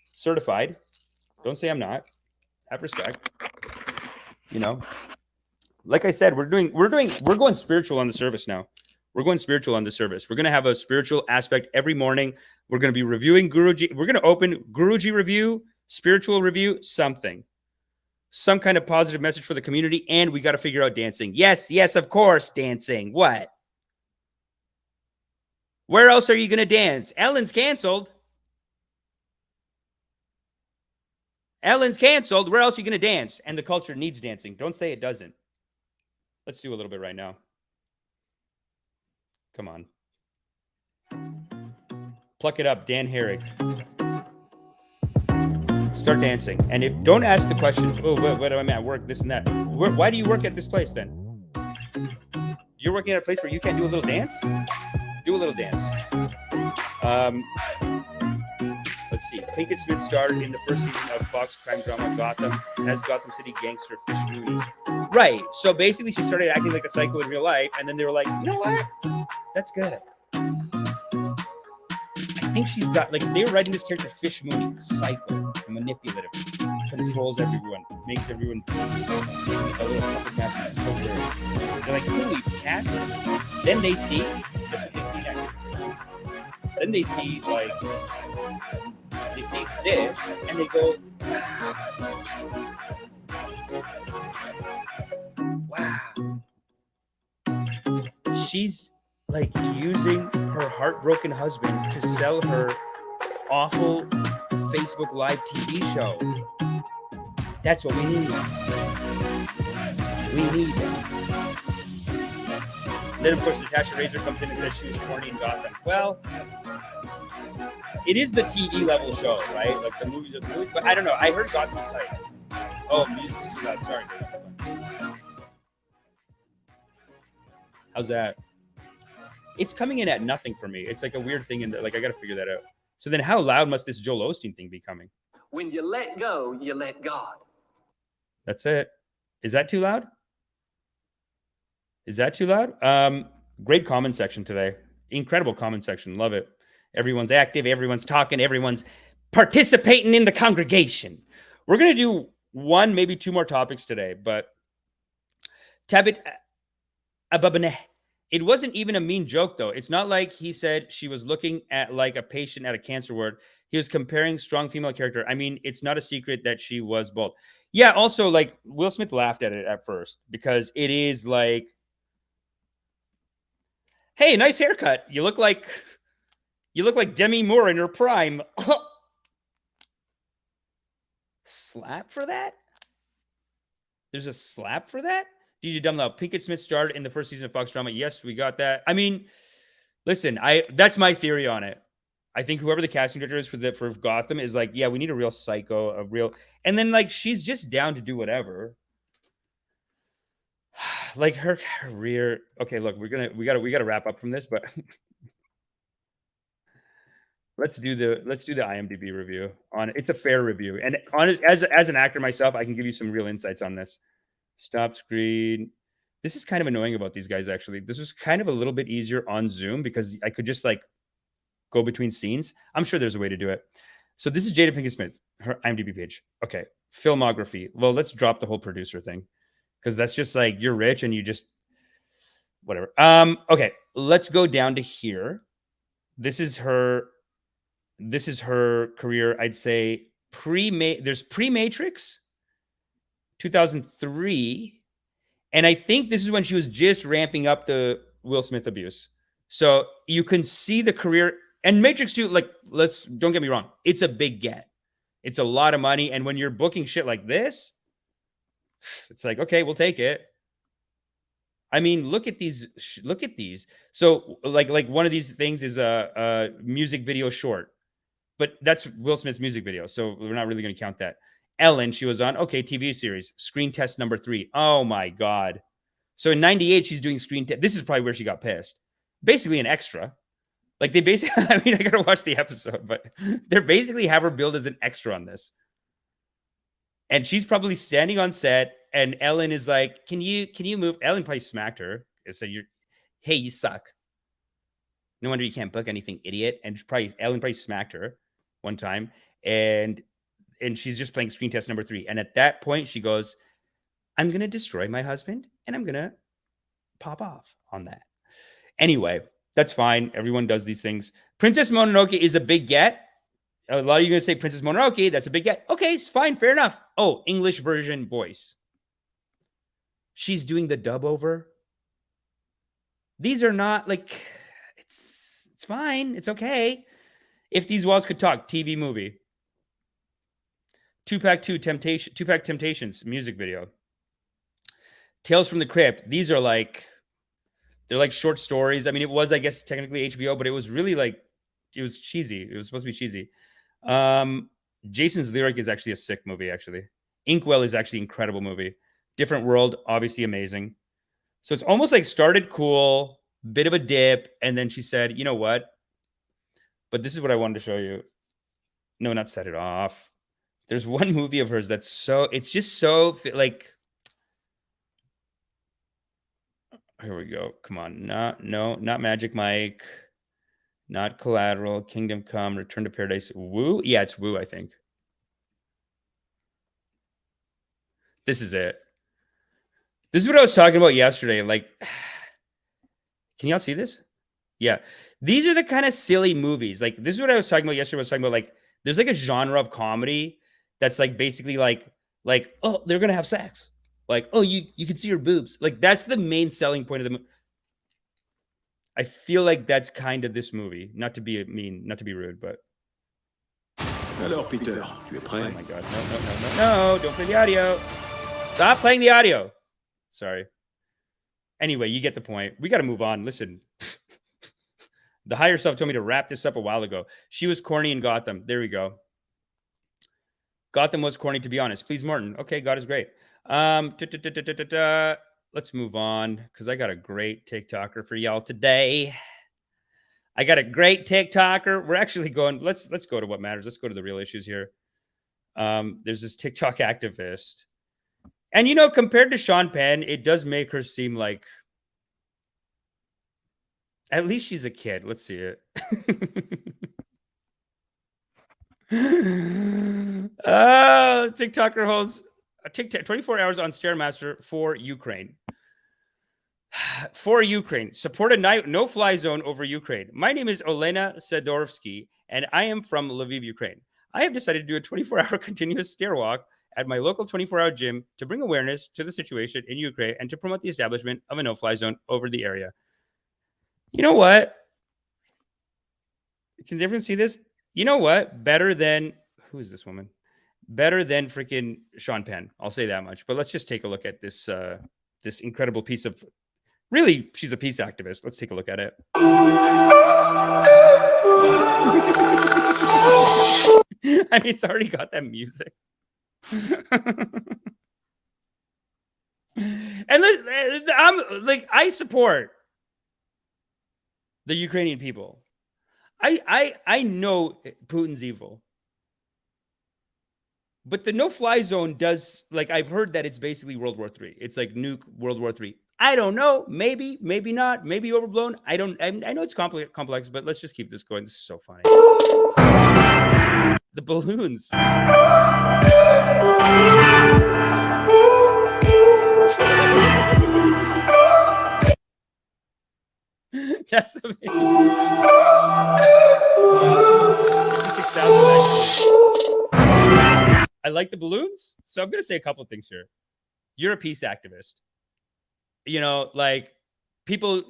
certified. Don't say I'm not. Have respect. You know, like I said, we're going spiritual on the service now. We're going spiritual on the service. We're going to have a spiritual aspect every morning. We're going to be reviewing Guruji. We're going to open Guruji review, spiritual review, something. Some kind of positive message for the community. And we got to figure out dancing. Yes, of course, dancing. What? Where else are you going to dance? Ellen's canceled. Ellen's canceled. Where else are you going to dance? And the culture needs dancing. Don't say it doesn't. Let's do a little bit right now. Come on. Pluck it up, Dan Herrick. Start dancing. And if don't ask the questions, oh, what do I mean? I work, this and that. Why do you work at this place then? You're working at a place where you can't do a little dance? Do a little dance. Let's see. Pinkett Smith starred in the first season of Fox crime drama Gotham as Gotham City gangster Fish Mooney. Right. So basically, she started acting like a psycho in real life, and then they were like, you know what? That's good. I think she's got, like, they were writing this character Fish Mooney, psycho, manipulative, controls everyone, makes everyone a little puppet master. They're like, who we cast? Then they see, that's what they see next. Then they see, like, they see this, and they go, wow. She's like using her heartbroken husband to sell her awful Facebook Live TV show. That's what we need. We need that. Then, of course, Natasha Razor comes in and says she was corny in Gotham. Well, it is the TV level show, right? Like the movies are the movies. But I don't know. I heard Gotham's tight. Oh, music's too loud. Sorry, dude. How's that? It's coming in at nothing for me. It's like a weird thing in there. Like, I got to figure that out. So then how loud must this Joel Osteen thing be coming? When you let go, you let God. That's it. Is that too loud? Is that too loud? Great comment section today. Incredible comment section. Love it. Everyone's active. Everyone's talking. Everyone's participating in the congregation. We're going to do one, maybe two more topics today, but Tabit Ababane. It wasn't even a mean joke, though. It's not like he said she was looking at like a patient at a cancer ward. He was comparing strong female character. I mean, it's not a secret that she was bald. Yeah, also, like, Will Smith laughed at it at first because it is like, hey, nice haircut. You look like Demi Moore in her prime. Slap for that? There's a slap for that? DJ Dumlow, Pinkett Smith starred in the first season of Fox drama. Yes, we got that. I mean, listen, that's my theory on it. I think whoever the casting director is for Gotham is like, yeah, we need a real psycho, and then like she's just down to do whatever. Like her career. Okay, look, we gotta wrap up from this, but let's do the IMDb review on it. It's a fair review, and honest as an actor myself, I can give you some real insights on this. Stop screen. This is kind of annoying about these guys, actually. This was kind of a little bit easier on Zoom because I could just like go between scenes. I'm sure there's a way to do it. So this is Jada Pinkett Smith, her IMDb page. Okay. Filmography. Well, let's drop the whole producer thing because that's just like you're rich and you just whatever. Okay. Let's go down to here. This is her career. I'd say there's pre-Matrix. 2003, and I think this is when she was just ramping up the Will Smith abuse. So you can see the career, and Matrix 2, like, don't get me wrong, it's a big get. It's a lot of money, and when you're booking shit like this, it's like, okay, we'll take it. I mean, look at these. So like one of these things is a music video short, but that's Will Smith's music video, so we're not really going to count that. Ellen, she was on, okay, TV series, Screen Test number 3. Oh my God. So in 98, she's doing Screen Test. This is probably where she got pissed. Basically an extra. Like they basically, I mean, I got to watch the episode, but they're basically have her billed as an extra on this. And she's probably standing on set and Ellen is like, can you move? Ellen probably smacked her and said, hey, you suck. No wonder you can't book anything, idiot. And Ellen probably smacked her one time. And she's just playing Screen Test number 3. And at that point, she goes, I'm going to destroy my husband and I'm going to pop off on that. Anyway, that's fine. Everyone does these things. Princess Mononoke is a big get. A lot of you are going to say Princess Mononoke. That's a big get. Okay, it's fine. Fair enough. Oh, English version voice. She's doing the dub over. These are not like, it's fine. It's okay. If These Walls Could Talk, TV movie. Tupac Temptations music video. Tales from the Crypt. These are like, they're like short stories. I mean, it was, I guess, technically HBO, but it was really like, it was cheesy. It was supposed to be cheesy. Jason's Lyric is actually a sick movie, actually. Inkwell is actually an incredible movie. Different World, obviously amazing. So it's almost like started cool, bit of a dip, and then she said, you know what? But this is what I wanted to show you. No, not Set It Off. There's one movie of hers that's so, it's just so like, here we go. Come on. Not Magic Mike. Not Collateral. Kingdom Come. Return to Paradise. Woo? Yeah, it's Woo, I think. This is it. This is what I was talking about yesterday. Like, can y'all see this? Yeah. These are the kind of silly movies. Like, this is what I was talking about yesterday. I was talking about, like, there's like a genre of comedy that's like basically like, oh, they're going to have sex. Like, oh, you can see your boobs. Like, that's the main selling point of the movie. I feel like that's kind of this movie. Not to be mean, not to be rude, but. Alors, Peter, tu es prêt? Oh my God. No, don't play the audio. Stop playing the audio. Sorry. Anyway, you get the point. We got to move on. Listen. The higher self told me to wrap this up a while ago. She was corny in Gotham. There we go. Gotham was corny, to be honest. Please, Morton. Okay, God is great. Let's move on because I got a great TikToker for y'all today. I got a great TikToker. We're actually going, let's go to what matters. Let's go to the real issues here. There's this TikTok activist. And, you know, compared to Sean Penn, it does make her seem like, at least she's a kid. Let's see it. Oh, TikToker holds a TikTok 24 hours on Stairmaster for Ukraine. For Ukraine. Support a no-fly zone over Ukraine. My name is Olena Sedorsky, and I am from Lviv, Ukraine. I have decided to do a 24-hour continuous stair walk at my local 24-hour gym to bring awareness to the situation in Ukraine and to promote the establishment of a no-fly zone over the area. You know what? Can everyone see this? You know what? Better than, who is this woman? Better than freaking Sean Penn. I'll say that much. But let's just take a look at this this incredible piece of, really, she's a peace activist. Let's take a look at it. I mean, it's already got that music. And I'm like, I support the Ukrainian people. I know Putin's evil. But the no-fly zone does, like, I've heard that it's basically World War III. It's like nuke World War III. I don't know. Maybe, maybe not. Maybe overblown. I know it's complex, but let's just keep this going. This is so funny. The balloons. That's the 56,000. I like the balloons. So I'm going to say a couple of things here. You're a peace activist. You know, like people,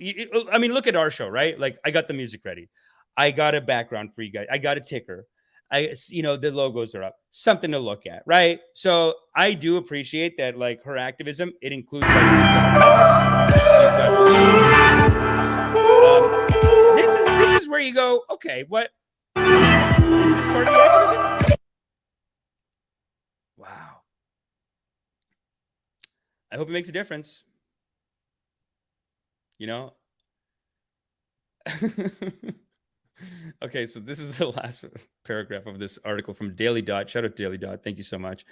I mean, look at our show, right? Like I got the music ready. I got a background for you guys. I got a ticker. You know, the logos are up. Something to look at, right? So I do appreciate that, like her activism, it includes like this is where you go, okay, what is this part of the activism? Wow. I hope it makes a difference. You know? Okay, so this is the last paragraph of this article from Daily Dot. Shout out to Daily Dot. Thank you so much.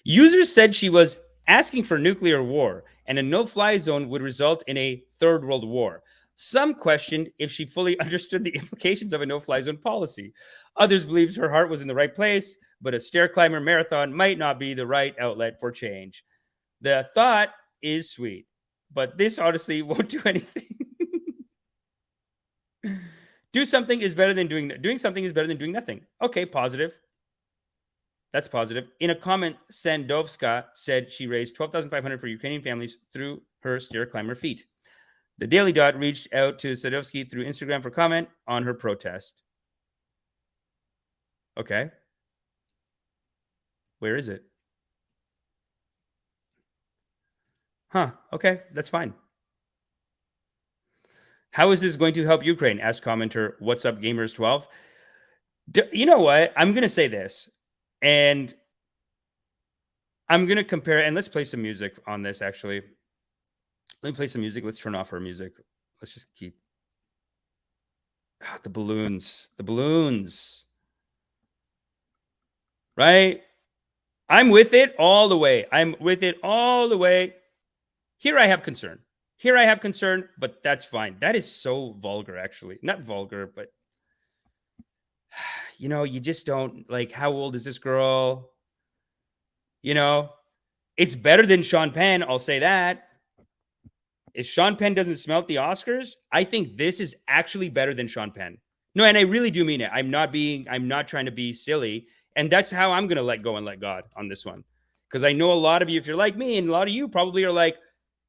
Users said she was asking for nuclear war and a no-fly zone would result in a third world war. Some questioned if she fully understood the implications of a no-fly zone policy. Others believed her heart was in the right place, but a stair climber marathon might not be the right outlet for change. The thought is sweet, but this honestly won't do anything. Doing something is better than doing nothing. Okay, positive. That's positive. In a comment, Sandovska said she raised $12,500 for Ukrainian families through her stair climber feat. The Daily Dot reached out to Sadovsky through Instagram for comment on her protest. Okay. Where is it? Huh. Okay, that's fine. How is this going to help Ukraine? Asked commenter, what's up, Gamers12? You know what? I'm going to say this, and I'm going to compare, and let's play some music on this, actually. Let me play some music. Let's turn off our music. Let's just keep the balloons. The balloons. Right? I'm with it all the way. I'm with it all the way. Here I have concern. Here I have concern, but that's fine. That is so vulgar, actually. Not vulgar, but you know, you just don't like, how old is this girl? You know, it's better than Sean Penn. I'll say that. If Sean Penn doesn't smelt the Oscars, I think this is actually better than Sean Penn. No, and I really do mean it. I'm not trying to be silly. And that's how I'm going to let go and let God on this one. Because I know a lot of you, if you're like me, and a lot of you probably are like,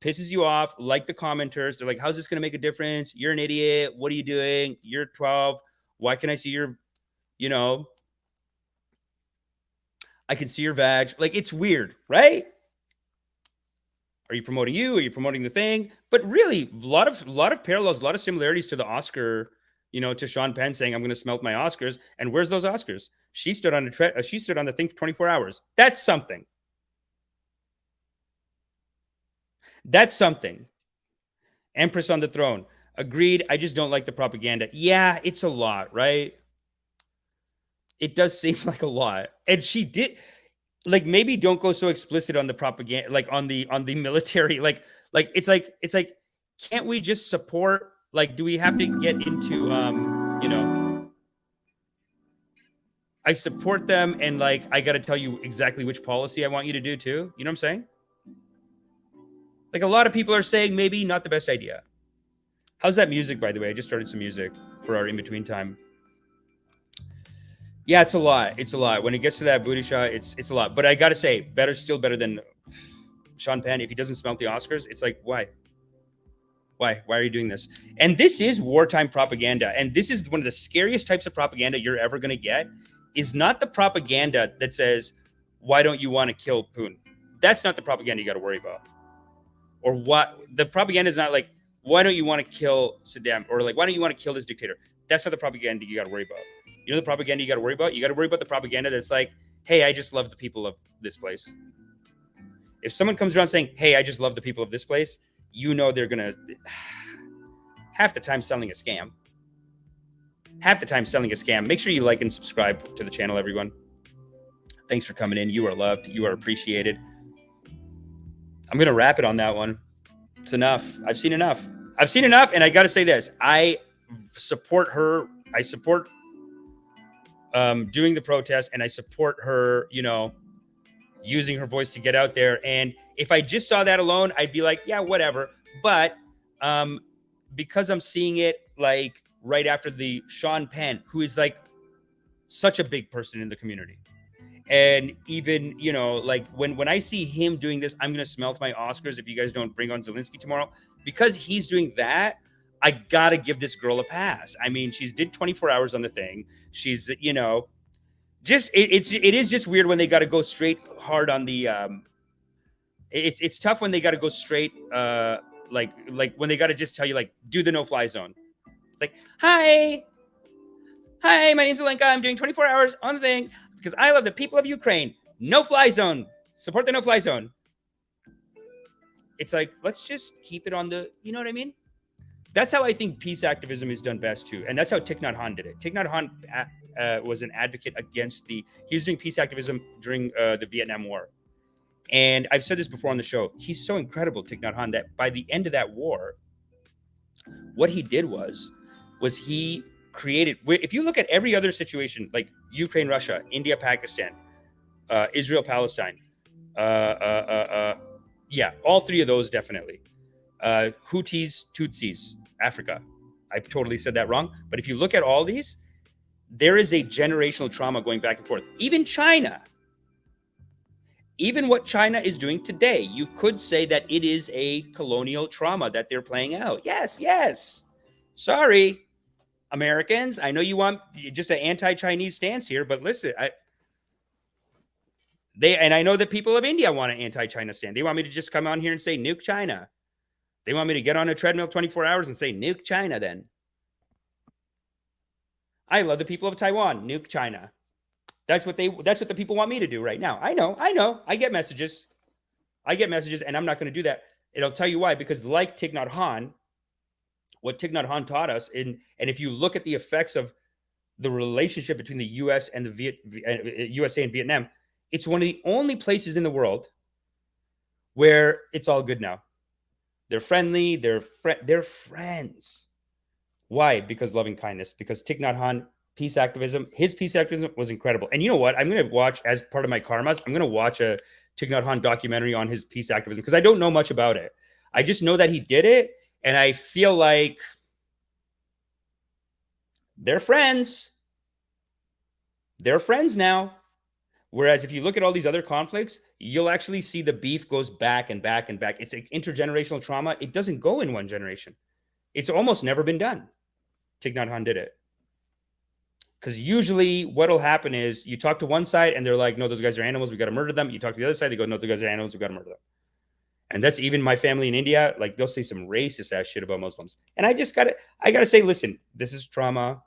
pisses you off, like the commenters. They're like, how's this going to make a difference? You're an idiot. What are you doing? You're 12. Why can I see your, you know, I can see your vag. Like, it's weird, right? Are you promoting you? Are you promoting the thing? But really, a lot of parallels, a lot of similarities to the Oscar, you know, to Sean Penn saying, I'm going to smelt my Oscars. And where's those Oscars? She stood on the thing for 24 hours. That's something. That's something. Empress on the throne. Agreed. I just don't like the propaganda. Yeah, it's a lot, right? It does seem like a lot. And she did, like, maybe don't go so explicit on the propaganda, like on the military. Like it's like, can't we just support? Like, do we have to get into you know, I support them, and like I gotta tell you exactly which policy I want you to do too. You know what I'm saying? Like, a lot of people are saying maybe not the best idea. How's that music, by the way? I just started some music for our in-between time. Yeah, it's a lot. It's a lot. When it gets to that booty shot, it's a lot. But I got to say, still better than Sean Penn. If he doesn't smelt the Oscars, it's like, why? Why are you doing this? And this is wartime propaganda. And this is one of the scariest types of propaganda you're ever going to get, is not the propaganda that says, why don't you want to kill Putin? That's not the propaganda you got to worry about. Or what the propaganda is not like, why don't you want to kill Saddam? Or like, why don't you want to kill this dictator? That's not the propaganda you got to worry about. You know the propaganda you got to worry about? You got to worry about the propaganda that's like, hey, I just love the people of this place. If someone comes around saying, hey, I just love the people of this place, you know they're going to, half the time selling a scam. Half the time selling a scam. Make sure you like and subscribe to the channel, everyone. Thanks for coming in. You are loved. You are appreciated. I'm going to wrap it on that one. It's enough. I've seen enough. And I got to say this. I support her. I support doing the protest, and I support her, you know, using her voice to get out there. And if I just saw that alone, I'd be like, yeah, whatever. But because I'm seeing it like right after the Sean Penn, who is like such a big person in the community. And even, you know, like when I see him doing this, I'm going to smelt my Oscars if you guys don't bring on Zelensky tomorrow. Because he's doing that, I got to give this girl a pass. I mean, she's did 24 hours on the thing. She's, you know, just, it is just weird when they got to go straight hard on the, it's tough when they got to go straight, like when they got to just tell you, like, do the no-fly zone. It's like, hi, my name's Alenka. I'm doing 24 hours on the thing because I love the people of Ukraine. No-fly zone. Support the no-fly zone. It's like, let's just keep it on the, you know what I mean? That's how I think peace activism is done best too. And that's how Thich Nhat Hanh did it. Thich Nhat Hanh was an advocate against he was doing peace activism during the Vietnam War. And I've said this before on the show. He's so incredible, Thich Nhat Hanh, that by the end of that war, what he did was he created, if you look at every other situation, like Ukraine, Russia, India, Pakistan, Israel, Palestine, yeah, all three of those definitely. Houthis, Tutsis, Africa. I totally said that wrong. But if you look at all these, there is a generational trauma going back and forth. Even China, even what China is doing today, you could say that it is a colonial trauma that they're playing out. Yes. Sorry, Americans. I know you want just an anti-Chinese stance here, but listen, And I know that people of India want an anti-China stand. They want me to just come on here and say nuke China. They want me to get on a treadmill 24 hours and say nuke China then. I love the people of Taiwan, nuke China. That's what the people want me to do right now. I know. I get messages. And I'm not going to do that. And I'll tell you why, because like Thich Nhat Hanh, what Thich Nhat Hanh taught us, and if you look at the effects of the relationship between the US and the USA and Vietnam, it's one of the only places in the world where it's all good now. They're friendly. They're friends. Why? Because loving kindness. Because Thich Nhat Hanh, peace activism, his peace activism was incredible. And you know what? I'm going to watch, as part of my karmas, I'm going to watch a Thich Nhat Hanh documentary on his peace activism because I don't know much about it. I just know that he did it. And I feel like they're friends. They're friends now. Whereas if you look at all these other conflicts, you'll actually see the beef goes back and back and back. It's like intergenerational trauma. It doesn't go in one generation. It's almost never been done. Thich Nhat Hanh did it. Because usually what'll happen is you talk to one side and they're like, no, those guys are animals. We got to murder them. You talk to the other side. They go, no, those guys are animals. We got to murder them. And that's even my family in India. Like they'll say some racist ass shit about Muslims. And I got to say, listen, this is trauma.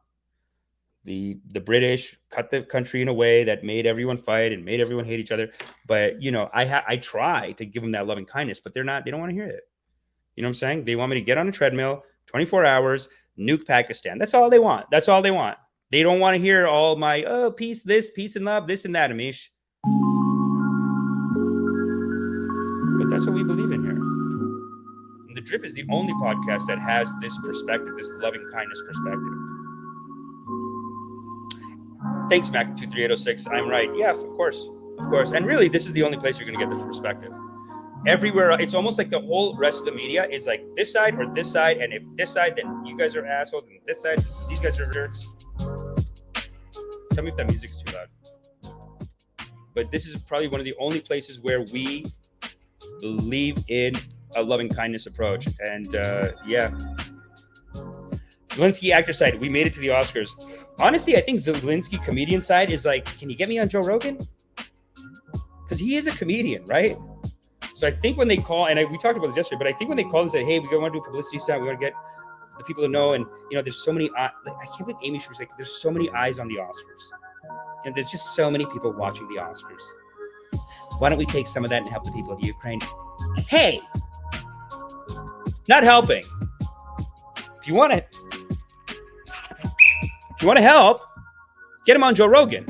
The British cut the country in a way that made everyone fight and made everyone hate each other. But, you know, I try to give them that loving kindness, but they don't want to hear it. You know what I'm saying? They want me to get on a treadmill, 24 hours, nuke Pakistan. That's all they want. They don't want to hear all my, peace, this, peace and love, this and that, Amish. But that's what we believe in here. And the Drip is the only podcast that has this perspective, this loving kindness perspective. Thanks, Mac23806. I'm right. Yeah, of course. And really, this is the only place you're going to get the perspective. Everywhere, it's almost like the whole rest of the media is like this side or this side. And if this side, then you guys are assholes. And this side, these guys are jerks. Tell me if that music's too loud. But this is probably one of the only places where we believe in a loving kindness approach. And yeah. Zelensky actor side, we made it to the Oscars. Honestly, I think Zelensky comedian side is like, can you get me on Joe Rogan? Because he is a comedian, right? So I think when they call, and we talked about this yesterday, but I think when they called and said, hey, we want to do a publicity stunt, we want to get the people to know, and you know, there's so many, I can't believe Amy, she was like, there's so many eyes on the Oscars. And there's just so many people watching the Oscars. Why don't we take some of that and help the people of Ukraine? Hey, not helping. If you want to help, get him on Joe Rogan.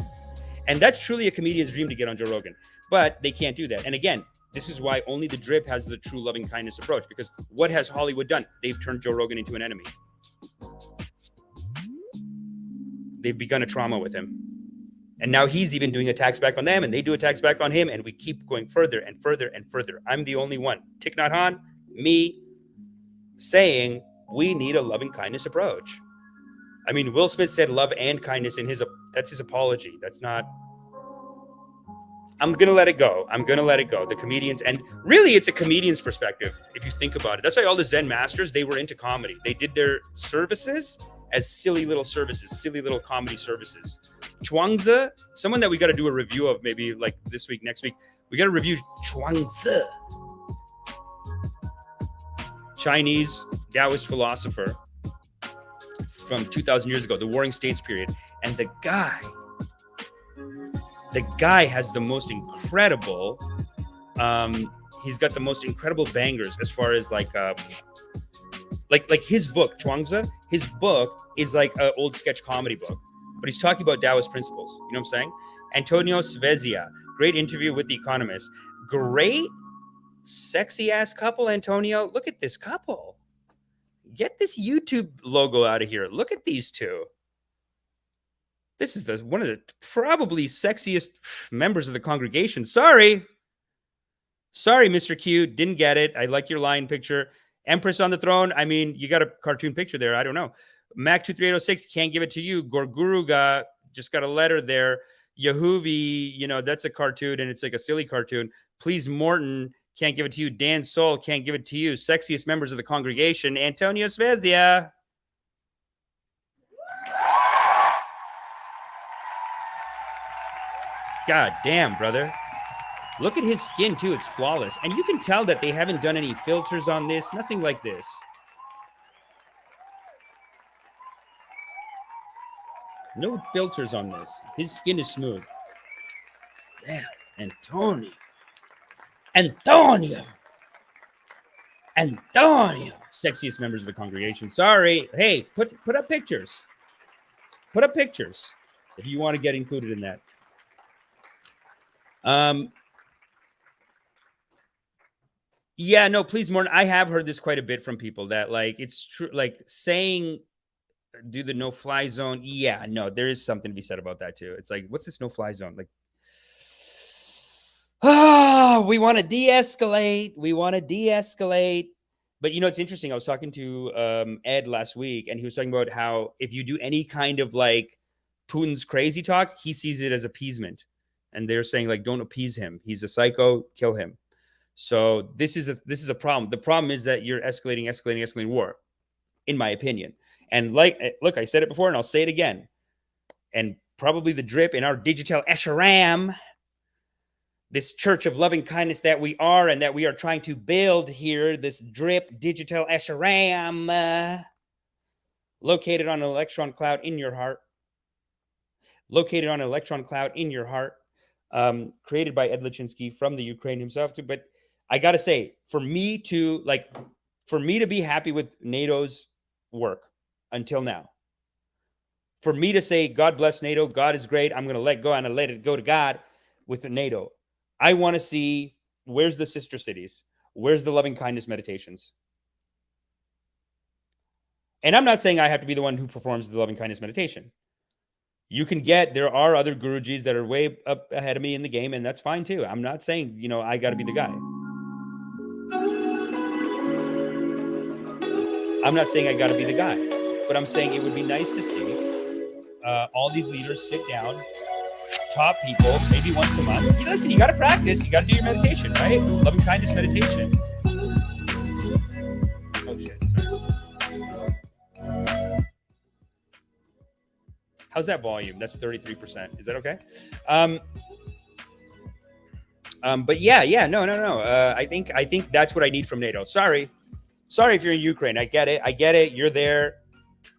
And that's truly a comedian's dream to get on Joe Rogan. But they can't do that. And again, this is why only the Drip has the true loving kindness approach. Because what has Hollywood done? They've turned Joe Rogan into an enemy. They've begun a trauma with him. And now he's even doing attacks back on them, and they do attacks back on him, and we keep going further and further and further. I'm the only one. Thich Nhat Hanh, me, saying we need a loving kindness approach. I mean, Will Smith said love and kindness in that's his apology. That's not, I'm going to let it go. The comedians, and really it's a comedian's perspective if you think about it. That's why all the Zen masters, they were into comedy. They did their services as silly little comedy services. Chuangzi, someone that we got to do a review of maybe like this week, next week. We got to review Chuangzi. Chinese Taoist philosopher from 2,000 years ago, the Warring States period. And the guy has the most incredible, he's got the most incredible bangers as far as like his book, Chuangzi, his book is like an old sketch comedy book, but he's talking about Taoist principles. You know what I'm saying? Antonio Svezia, great interview with The Economist. Great, sexy ass couple, Antonio. Look at this couple. Get this YouTube logo out of here. Look at these two. This is one of the probably sexiest members of the congregation. Sorry, Mr. Q. Didn't get it. I like your lion picture. Empress on the throne. I mean, you got a cartoon picture there. I don't know. Mac23806 can't give it to you. Gorguruga just got a letter there. Yahuvi, you know, that's a cartoon and it's like a silly cartoon. Please, Morton, can't give it to you. Dan Soul can't give it to you. Sexiest members of the congregation. Antonio Svezia. God damn, brother. Look at his skin too. It's flawless. And you can tell that they haven't done any filters on this. Nothing like this. No filters on this. His skin is smooth. Yeah, Antonio. Sexiest members of the congregation. Sorry. Hey, put up pictures. Put up pictures if you want to get included in that. Yeah, no, please, Morton. I have heard this quite a bit from people that like it's true, like saying do the no-fly zone. Yeah, no, there is something to be said about that too. It's like, what's this no-fly zone? Like, we want to de-escalate. We want to de-escalate. But you know, it's interesting. I was talking to Ed last week, and he was talking about how if you do any kind of like Putin's crazy talk, he sees it as appeasement. And they're saying like, don't appease him. He's a psycho. Kill him. So this is a problem. The problem is that you're escalating war, in my opinion. And like, look, I said it before, and I'll say it again. And probably the drip in our digital Esharam, this church of loving kindness that we are and that we are trying to build here, this drip digital Esharam, located on an electron cloud in your heart. Located on an electron cloud in your heart. Created by Ed Lachinsky from the Ukraine himself too. But I got to say, for me to be happy with NATO's work until now, for me to say, God bless NATO, God is great, I'm going to let go and let it go to God with the NATO. I want to see, where's the sister cities? Where's the loving kindness meditations? And I'm not saying I have to be the one who performs the loving kindness meditation. You can there are other Gurujis that are way up ahead of me in the game, and that's fine too. I'm not saying, I got to be the guy. I'm not saying I got to be the guy, but I'm saying it would be nice to see all these leaders sit down, top people, maybe once a month. Listen, you got to practice. You got to do your meditation, right? Loving kindness meditation. Oh, shit. Sorry. How's that volume? That's 33%. Is that okay? But yeah. No. I think that's what I need from NATO. Sorry if you're in Ukraine. I get it. You're there,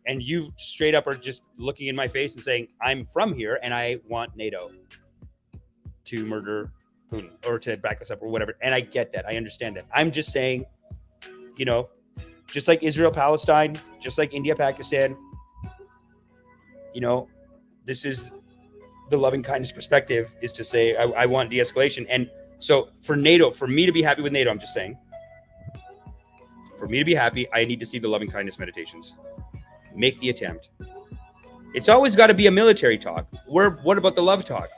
and you straight up are just looking in my face and saying, I'm from here and I want NATO to murder Putin or to back us up or whatever. And I get that. I understand that. I'm just saying, just like Israel, Palestine, just like India, Pakistan, this is the loving kindness perspective, is to say, I want de-escalation. And so for NATO, for me to be happy with NATO, I'm just saying, for me to be happy, I need to see the loving kindness meditations. Make the attempt. It's always got to be a military talk. What about the love talk?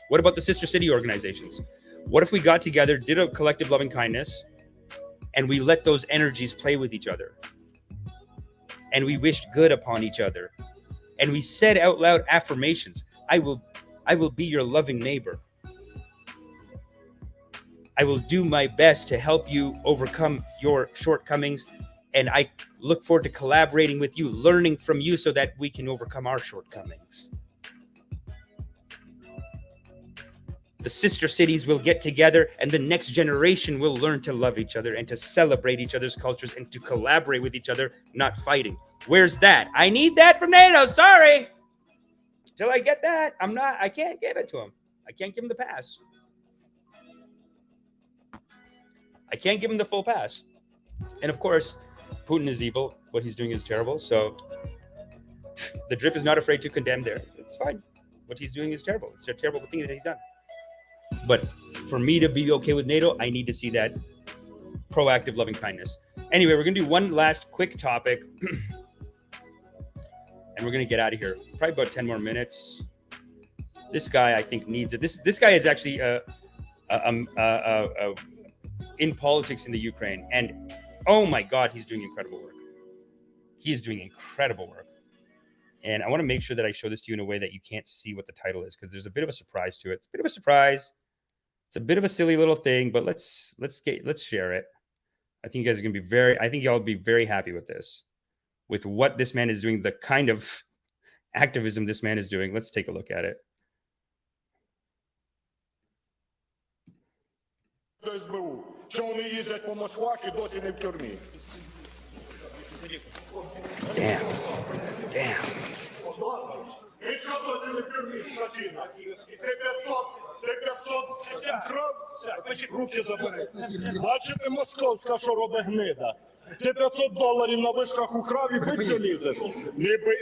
What about the sister city organizations? What if we got together, did a collective loving kindness, and we let those energies play with each other? And we wished good upon each other. And we said out loud affirmations. I will be your loving neighbor. I will do my best to help you overcome your shortcomings. And I look forward to collaborating with you, learning from you so that we can overcome our shortcomings. The sister cities will get together, and the next generation will learn to love each other and to celebrate each other's cultures and to collaborate with each other, not fighting. Where's that? I need that from NATO. Sorry. Till I get that, I can't give it to him. I can't give him the pass. I can't give him the full pass. And of course, Putin is evil. What he's doing is terrible. So the drip is not afraid to condemn there. It's fine. What he's doing is terrible. It's a terrible thing that he's done. But for me to be okay with NATO, I need to see that proactive loving kindness. Anyway, we're going to do one last quick topic. And we're going to get out of here. Probably about 10 more minutes. This guy, I think, needs it. This guy is actually in politics in the Ukraine. And oh my God, he's doing incredible work. He is doing incredible work. And I want to make sure that I show this to you in a way that you can't see what the title is, because there's a bit of a surprise to it. It's a bit of a surprise. It's a bit of a silly little thing, but let's share it. I think you guys are going to be I think y'all will be very happy with this. With what this man is doing, the kind of activism this man is doing. Let's take a look at it. до СБУ. Чому вони їздять по Москвах і досі не в тюрмі? Damn. Damn. І що досі не в тюрмі, скотина? Ти 500 кров? Руки забери. Бачите, московська, що робить гнида? Ти $500 на вишках украв і биться лізеш.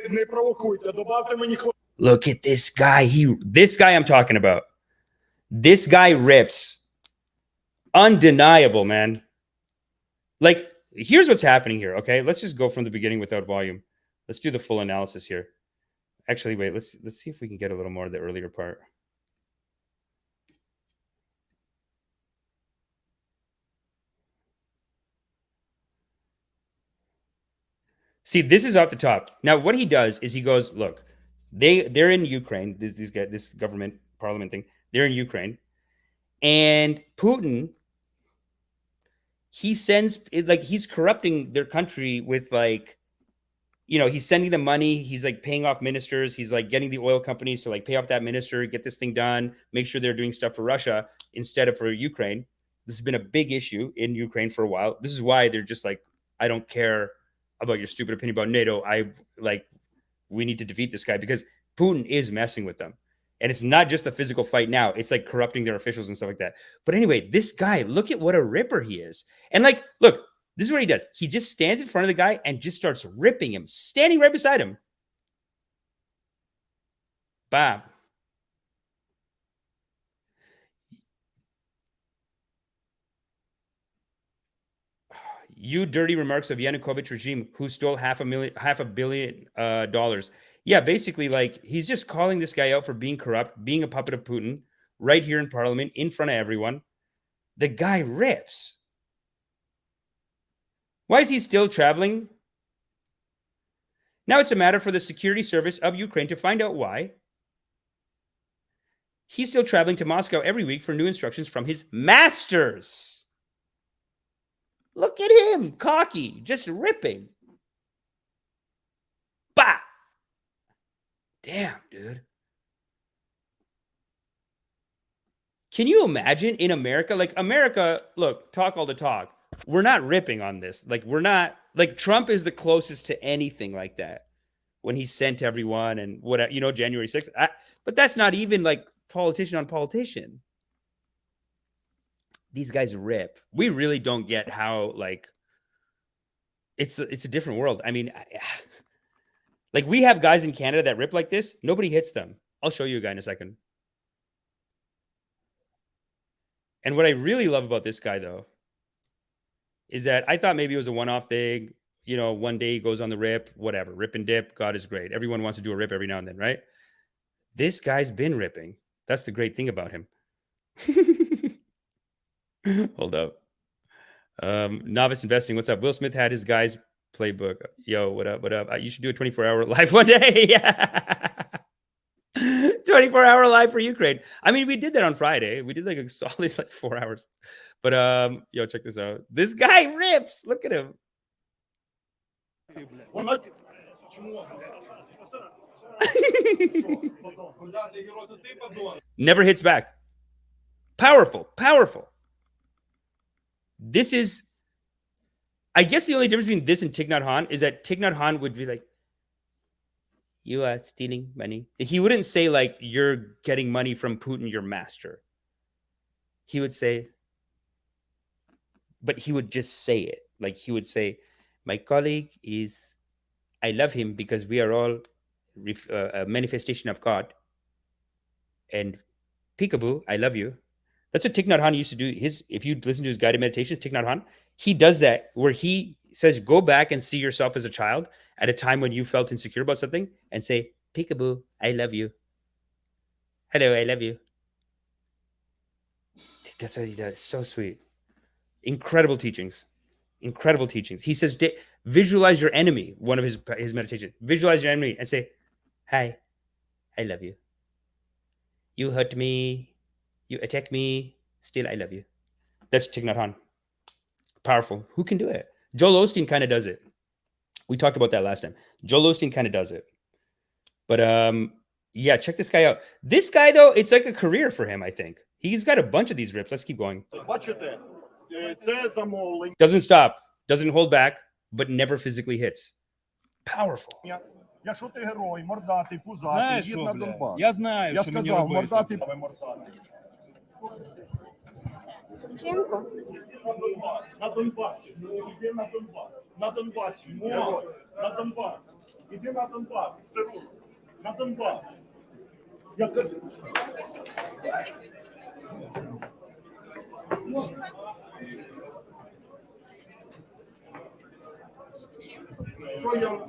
Не провокуйте, добавте мені хлопців. Look at this guy. This guy I'm talking about. This guy rips. Undeniable, man. Like, here's what's happening here, okay? Let's just go from the beginning without volume. Let's do the full analysis here. Actually, wait, let's see if we can get a little more of the earlier part. See, this is off the top. Now, what he does is he goes, look, they're in Ukraine. This government parliament thing. They're in Ukraine, and Putin, he sends like he's corrupting their country with like, you know, he's sending them money. He's like paying off ministers. He's like getting the oil companies to like pay off that minister, get this thing done, make sure they're doing stuff for Russia instead of for Ukraine. This has been a big issue in Ukraine for a while. This is why they're just like, I don't care about your stupid opinion about NATO. We need to defeat this guy because Putin is messing with them. And it's not just a physical fight now. It's like corrupting their officials and stuff like that. But anyway, this guy, look at what a ripper he is. And like, look, this is what he does. He just stands in front of the guy and just starts ripping him, standing right beside him. Bam. You dirty remarks of Yanukovych regime who stole $500 million. Yeah, basically, like, he's just calling this guy out for being corrupt, being a puppet of Putin, right here in Parliament, in front of everyone. The guy rips. Why is he still traveling? Now it's a matter for the security service of Ukraine to find out why he's still traveling to Moscow every week for new instructions from his masters. Look at him, cocky, just ripping. Bah! Damn, dude. Can you imagine in America? Like, America, look, talk all the talk. We're not ripping on this. Like, we're not, like, Trump is the closest to anything like that when he sent everyone and whatever, you know, January 6th. But that's not even like politician on politician. These guys rip. We really don't get how, like, it's a different world. I mean, like, we have guys in Canada that rip like this. Nobody hits them. I'll show you a guy in a second. And what I really love about this guy, though, is that I thought maybe it was a one-off thing. You know, one day he goes on the rip, whatever. Rip and dip. God is great. Everyone wants to do a rip every now and then, right? This guy's been ripping. That's the great thing about him. Hold up. Novice investing. What's up? Will Smith had his guys playbook. Yo, what up? What up? You should do a 24-hour live one day. Yeah. 24-hour live for Ukraine. I mean, we did that on Friday. We did like a solid like 4 hours. But yo, check this out. This guy rips. Look at him. Never hits back. Powerful, powerful. This is, I guess the only difference between this and Thich Nhat Hanh is that Thich Nhat Hanh would be like, you are stealing money. He wouldn't say like, you're getting money from Putin, your master. He would say, but he would just say it. Like, he would say, my colleague is, I love him because we are all a manifestation of God. And peekaboo, I love you. That's what Thich Nhat Hanh used to do. If you listen to his guided meditation, Thich Nhat Hanh, he does that where he says, go back and see yourself as a child at a time when you felt insecure about something and say, peekaboo, I love you. Hello, I love you. That's what he does. So sweet. Incredible teachings. Incredible teachings. He says, visualize your enemy. One of his meditations. Visualize your enemy and say, hi, I love you. You hurt me. You attack me. Still, I love you. That's Thich Nhat Hanh. Powerful. Who can do it? Joel Osteen kind of does it. We talked about that last time. Joel Osteen kind of does it. But yeah, check this guy out. This guy, though, it's like a career for him, I think. He's got a bunch of these rips. Let's keep going. Бачите, це замовлення. Doesn't stop, doesn't hold back, but never physically hits. Powerful. Якщо ти герой, мордатий, пузатий, Знаєш їдь що, на блядь? Донбас. Я знаю, Я що мені сказав, робити. мордатий, мордатий. Чимко? На Донбас, на Донбас. Іди на Донбас. На Донбас, герой. На Донбас. Іди на Донбас, Сиру. На Донбас. Я кажу. Що я?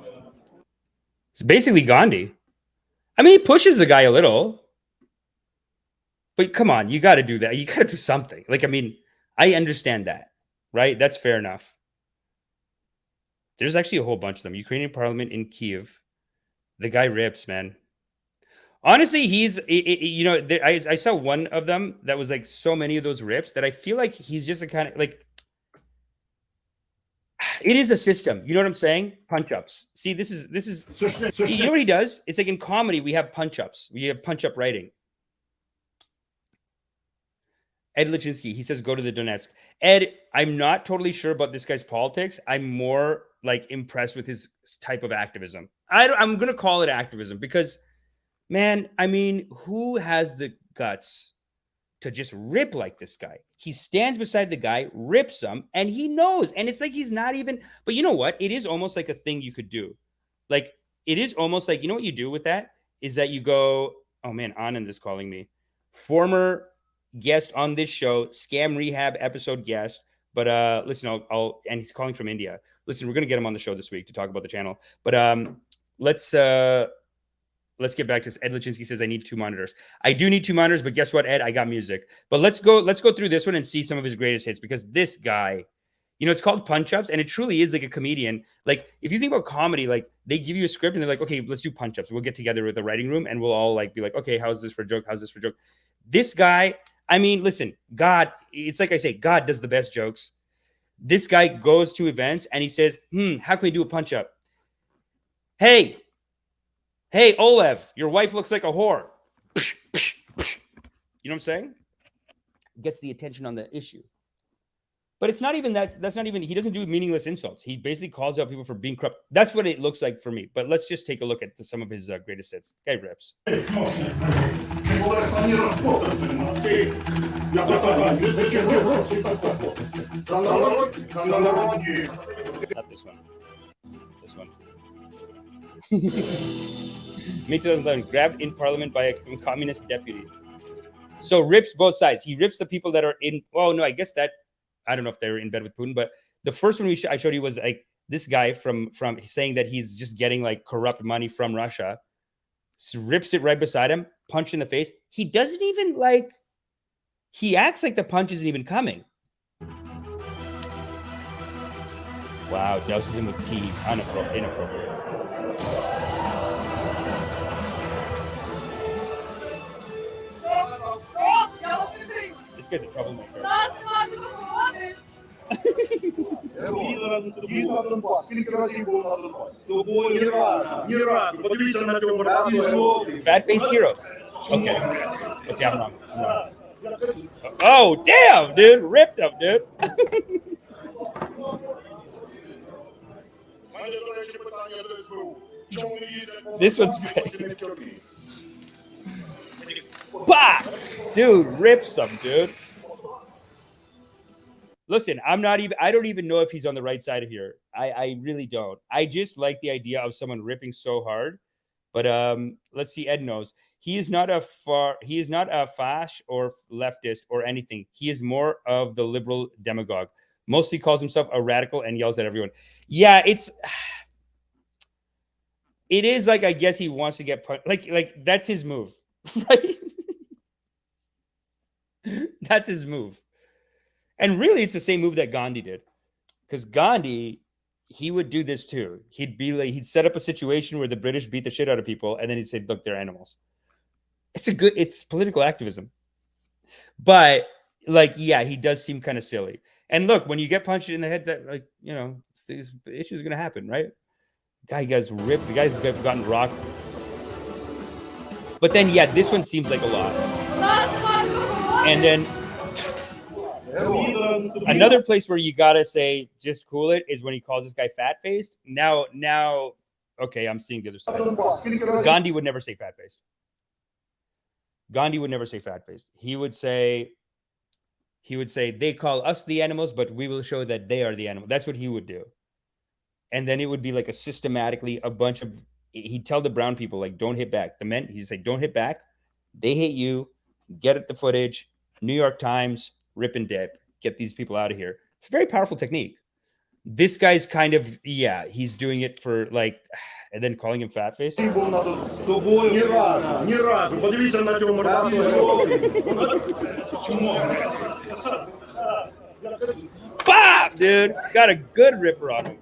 It's basically Gandhi. I mean, he pushes the guy a little. But come on, you got to do that. You got to do something. Like, I mean, I understand that, right? That's fair enough. There's actually a whole bunch of them. Ukrainian parliament in Kiev. The guy rips, man. Honestly, he's, you know, I saw one of them that was like so many of those rips that I feel like he's just a kind of like, it is a system. You know what I'm saying? Punch-ups. See, this is, you know what he does? It's like in comedy, we have punch-ups. We have punch-up writing. Ed Lachinsky, he says, go to the Donetsk. Ed, I'm not totally sure about this guy's politics. I'm more like impressed with his type of activism. I'm going to call it activism because, man, I mean, who has the guts to just rip like this guy? He stands beside the guy, rips him, and he knows. And it's like he's not even, but you know what? It is almost like a thing you could do. Like, it is almost like, you know what you do with that? Is that you go, oh man, Anand is calling me. Former guest on this show, scam rehab episode guest. But listen, I'll and he's calling from India. Listen, we're gonna get him on the show this week to talk about the channel. But let's get back to this. Ed Lachinsky says I need 2 monitors. I do need 2 monitors, but guess what, Ed? I got music. But let's go through this one and see some of his greatest hits because this guy, you know, it's called punch-ups, and it truly is like a comedian. Like, if you think about comedy, like they give you a script and they're like, okay, let's do punch-ups. We'll get together with the writing room and we'll all like be like, okay, how's this for a joke? How's this for a joke? This guy, I mean, listen, God, it's like I say, God does the best jokes. This guy goes to events and he says, how can we do a punch-up? Hey, Olev, your wife looks like a whore. You know what I'm saying? Gets the attention on the issue. But it's not even that's not even, he doesn't do meaningless insults. He basically calls out people for being corrupt. That's what it looks like for me. But let's just take a look at some of his greatest hits. Guy rips. Not this one. This one. May 2011, grabbed in parliament by a communist deputy. So rips both sides. He rips the people that are in, well, no, I guess that, I don't know if they're in bed with Putin, but the first one I showed you was like this guy from saying that he's just getting like corrupt money from Russia. So rips it right beside him, punch in the face. He doesn't even like, he acts like the punch isn't even coming. Wow, douses him with tea. Inappropriate. This guy's a troublemaker. Їдь на Донбас. Скільки разів був на Донбас? Ні разу, ні разу. Подивіться на цього мордатого. Fat-faced hero. Okay, I'm wrong. Oh, damn, dude. Ripped him, dude. This one's great. Bah! Dude, rips him, dude. Listen, I don't even know if he's on the right side of here. I really don't. I just like the idea of someone ripping so hard. But let's see, Ed knows. He is not a fash or leftist or anything. He is more of the liberal demagogue. Mostly calls himself a radical and yells at everyone. Yeah, it is like, I guess he wants to get like that's his move, right? That's his move. And really, it's the same move that Gandhi did. Because Gandhi, he would do this too. He'd be like, he'd set up a situation where the British beat the shit out of people, and then he'd say, look, they're animals. It's political activism. But like, yeah, he does seem kind of silly. And look, when you get punched in the head, that, like, you know, these issues are gonna happen, right? The guy's ripped, the guy's gotten rocked. But then, yeah, this one seems like a lot. And then another place where you gotta say just cool it is when he calls this guy fat faced. Now, okay, I'm seeing the other side. Gandhi would never say fat faced. Gandhi would never say fat faced. He would say they call us the animals, but we will show that they are the animal. That's what he would do. And then it would be like a systematically a bunch of, he'd tell the brown people, like, don't hit back. The men, he'd say, don't hit back. They hate you. Get at the footage. New York Times, rip and dip. Get these people out of here. It's a very powerful technique. This guy's kind of, yeah, he's doing it for like, and then calling him fat face. Ні разу. Подивіться на цьому Bop, dude. Got a good ripper on him.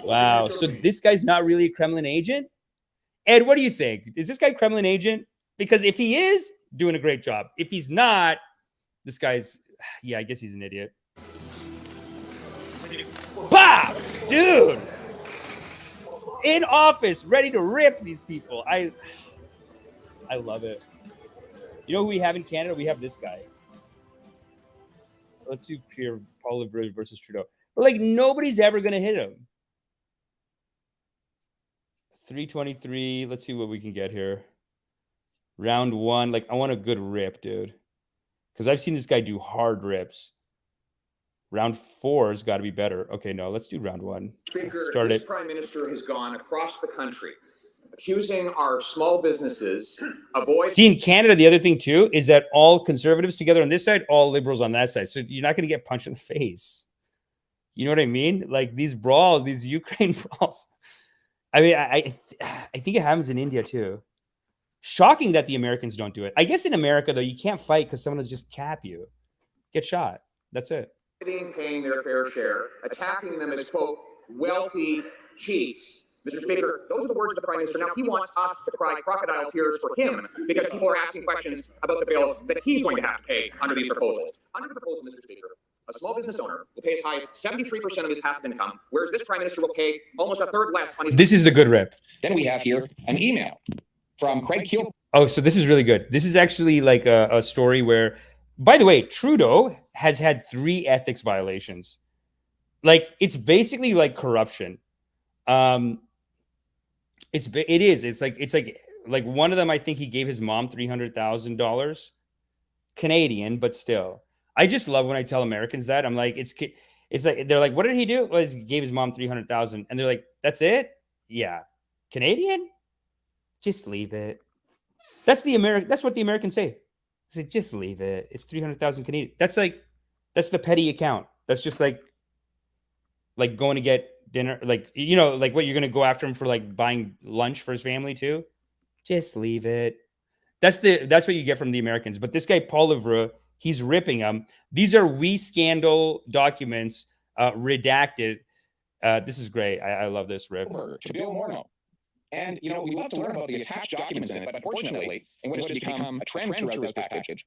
Wow. So this guy's not really a Kremlin agent? Ed, what do you think? Is this guy Kremlin agent? Because if he is, doing a great job. If he's not, this guy's, yeah, I guess he's an idiot. Bah! Dude! In office, ready to rip these people. I love it. You know who we have in Canada? We have this guy. Let's do here Paul versus Trudeau. But like nobody's ever gonna hit him. 323. Let's see what we can get here. Round one. Like I want a good rip, dude. Because I've seen this guy do hard rips. Round four has got to be better. Okay, no, let's do round one. Speaker, this Prime Minister has gone across the country accusing our small businesses of avoiding. See, in Canada, the other thing too is that all conservatives together on this side, all liberals on that side. So you're not going to get punched in the face. You know what I mean? Like these brawls, these Ukraine brawls. I mean, I think it happens in India too. Shocking that the Americans don't do it. I guess in America, though, you can't fight because someone will just cap you. Get shot. That's it. Paying their fair share, attacking them as, quote, wealthy cheats. Mr. Speaker, those are the words of the Prime Minister. Now, he wants us to cry crocodile tears for him because people are asking questions about the bills that he's going to have to pay under these proposals. Under the proposal, Mr. Speaker, a small business owner will pay as high as 73% of his passive income, whereas this Prime Minister will pay almost a third less on his... This is the good rip. Then we have here an email from Craig Kiel. Oh, so this is really good. This is actually like a story where, by the way, Trudeau has had 3 ethics violations. Like it's basically like corruption. It's like one of them. I think he gave his mom $300,000 Canadian, but still, I just love when I tell Americans that. I'm like, it's like they're like, what did he do? Well, he gave his mom $300,000, and they're like, that's it? Yeah, Canadian. Just leave it. That's what the Americans say. Say, just leave it. It's 300,000 Canadian. That's the petty account. That's just like going to get dinner. Like, you know, like what you're going to go after him for, like buying lunch for his family too. Just leave it. That's what you get from the Americans. But this guy, Paul Levra, he's ripping them. These are scandal documents, redacted. This is great. I love this rip. To Bill Morneau. And, you know, we love to learn about the attached documents in it, but unfortunately, in what has become a trend throughout this package,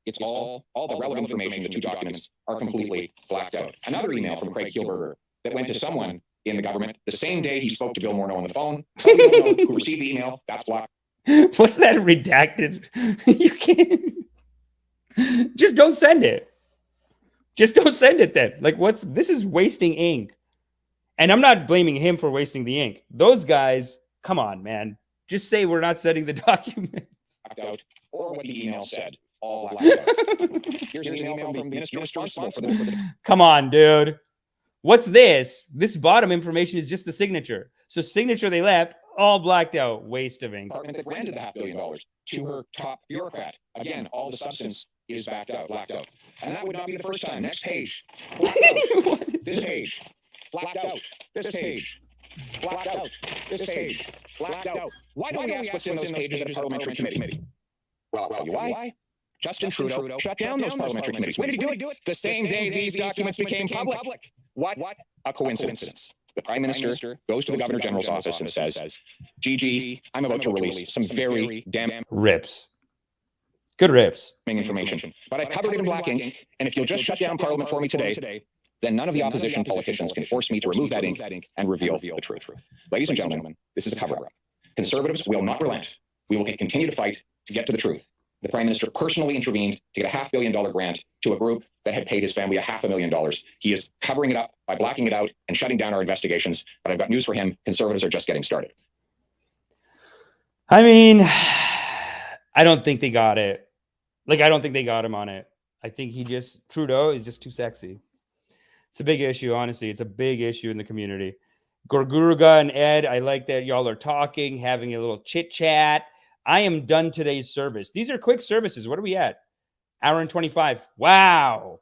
it's all the relevant information, the 2 documents, are completely blacked out. Another email from Craig Kielburger that went to someone in the government the same day he spoke to Bill Morneau on the phone. We don't know who received the email. That's blocked. What's that redacted? You can't. Just don't send it. Just don't send it then. Like, this is wasting ink. And I'm not blaming him for wasting the ink. Those guys... Come on, man. Just say we're not sending the documents. Out, or what the email said. All blacked out. Here's an email from the minister responsible for the... Come on, dude. What's this? This bottom information is just the signature. So signature they left, all blacked out. Waste of ink. Department that granted the $500 million to her top bureaucrat. Again, all the substance is blacked out. And that would not be the first time. Next page. This page. Blacked out. This page. Blacked out. This page. Blacked out. Why don't we ask what's in those pages at a parliamentary committee? Well, I'll tell you why. Justin Trudeau shut down those parliamentary committees. When did he do it? The same day these documents became public. What? A coincidence. The Prime Minister goes to the Governor General's office and says, Gigi, I'm about to release some very damn rips. Good rips. Information. But I've covered it in black ink, and if you'll just shut down Parliament for me today, then none of the opposition politicians can force me to remove that ink and reveal the truth. Ladies and gentlemen, this is a cover-up. Conservatives will not relent. We will continue to fight to get to the truth. The Prime Minister personally intervened to get a $500 million grant to a group that had paid his family $500,000. He is covering it up by blacking it out and shutting down our investigations. But I've got news for him. Conservatives are just getting started. I mean, I don't think they got it. Like, I don't think they got him on it. I think Trudeau is just too sexy. It's a big issue, honestly. It's a big issue in the community. Gorguruga and Ed, I like that y'all are talking, having a little chit chat. I am done today's service. These are quick services. What are we at? Hour and 25. Wow.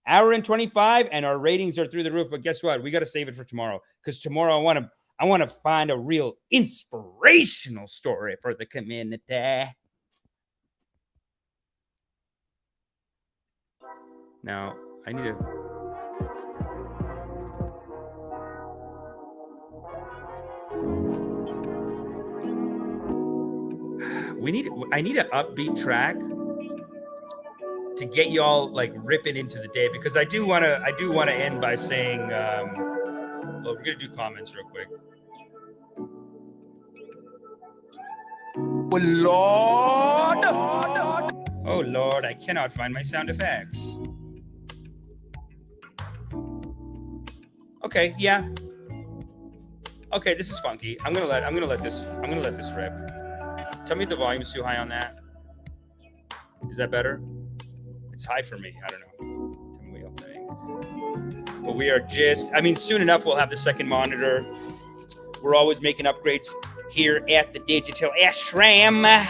Hour and 25, and our ratings are through the roof. But guess what? We got to save it for tomorrow, because tomorrow I want to find a real inspirational story for the community. Now, I need to... I need an upbeat track to get y'all like ripping into the day, because I do want to end by saying, well, we're going to do comments real quick. Oh Lord, I cannot find my sound effects. Okay, yeah. Okay, this is funky. I'm gonna let this rip. Tell me if the volume's too high on that. Is that better? It's high for me. I don't know. Tell me what y'all think. But we are just, I mean, soon enough we'll have the second monitor. We're always making upgrades here at the Digital Ashram.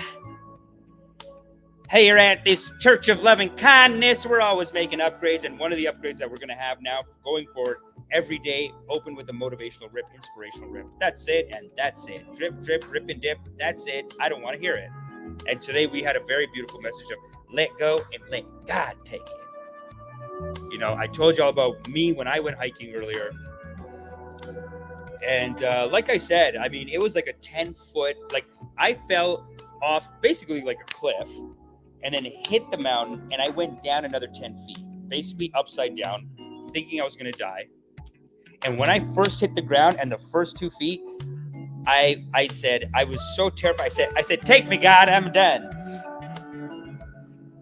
Here at this Church of Loving Kindness, we're always making upgrades. And one of the upgrades that we're going to have now going forward, every day, open with a motivational rip, inspirational rip. That's it, and that's it. Drip, drip, rip and dip. That's it. I don't want to hear it. And today we had a very beautiful message of let go and let God take it. You know, I told you all about me when I went hiking earlier. And like I said, I mean, it was like a 10-foot, like I fell off basically like a cliff and then hit the mountain, and I went down another 10 feet, basically upside down, thinking I was going to die. And when I first hit the ground and the first 2 feet, I said, I was so terrified. I said, take me, God, I'm done.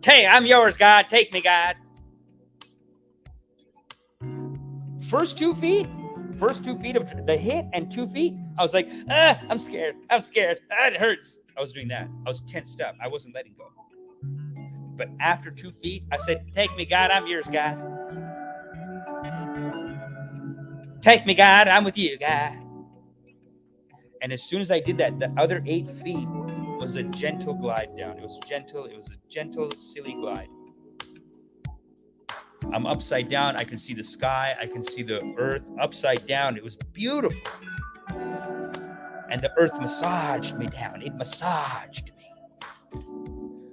Hey, I'm yours, God. Take me, God. First 2 feet of the hit and 2 feet, I was like, I'm scared. It hurts. I was doing that. I was tensed up. I wasn't letting go. But after 2 feet, I said, take me, God, I'm yours, God. Take me, God, I'm with you, God. And as soon as I did that, the other 8 feet was a gentle glide down. It was gentle. It was a gentle, silly glide. I'm upside down. I can see the sky. I can see the earth upside down. It was beautiful. And the earth massaged me down. It massaged me.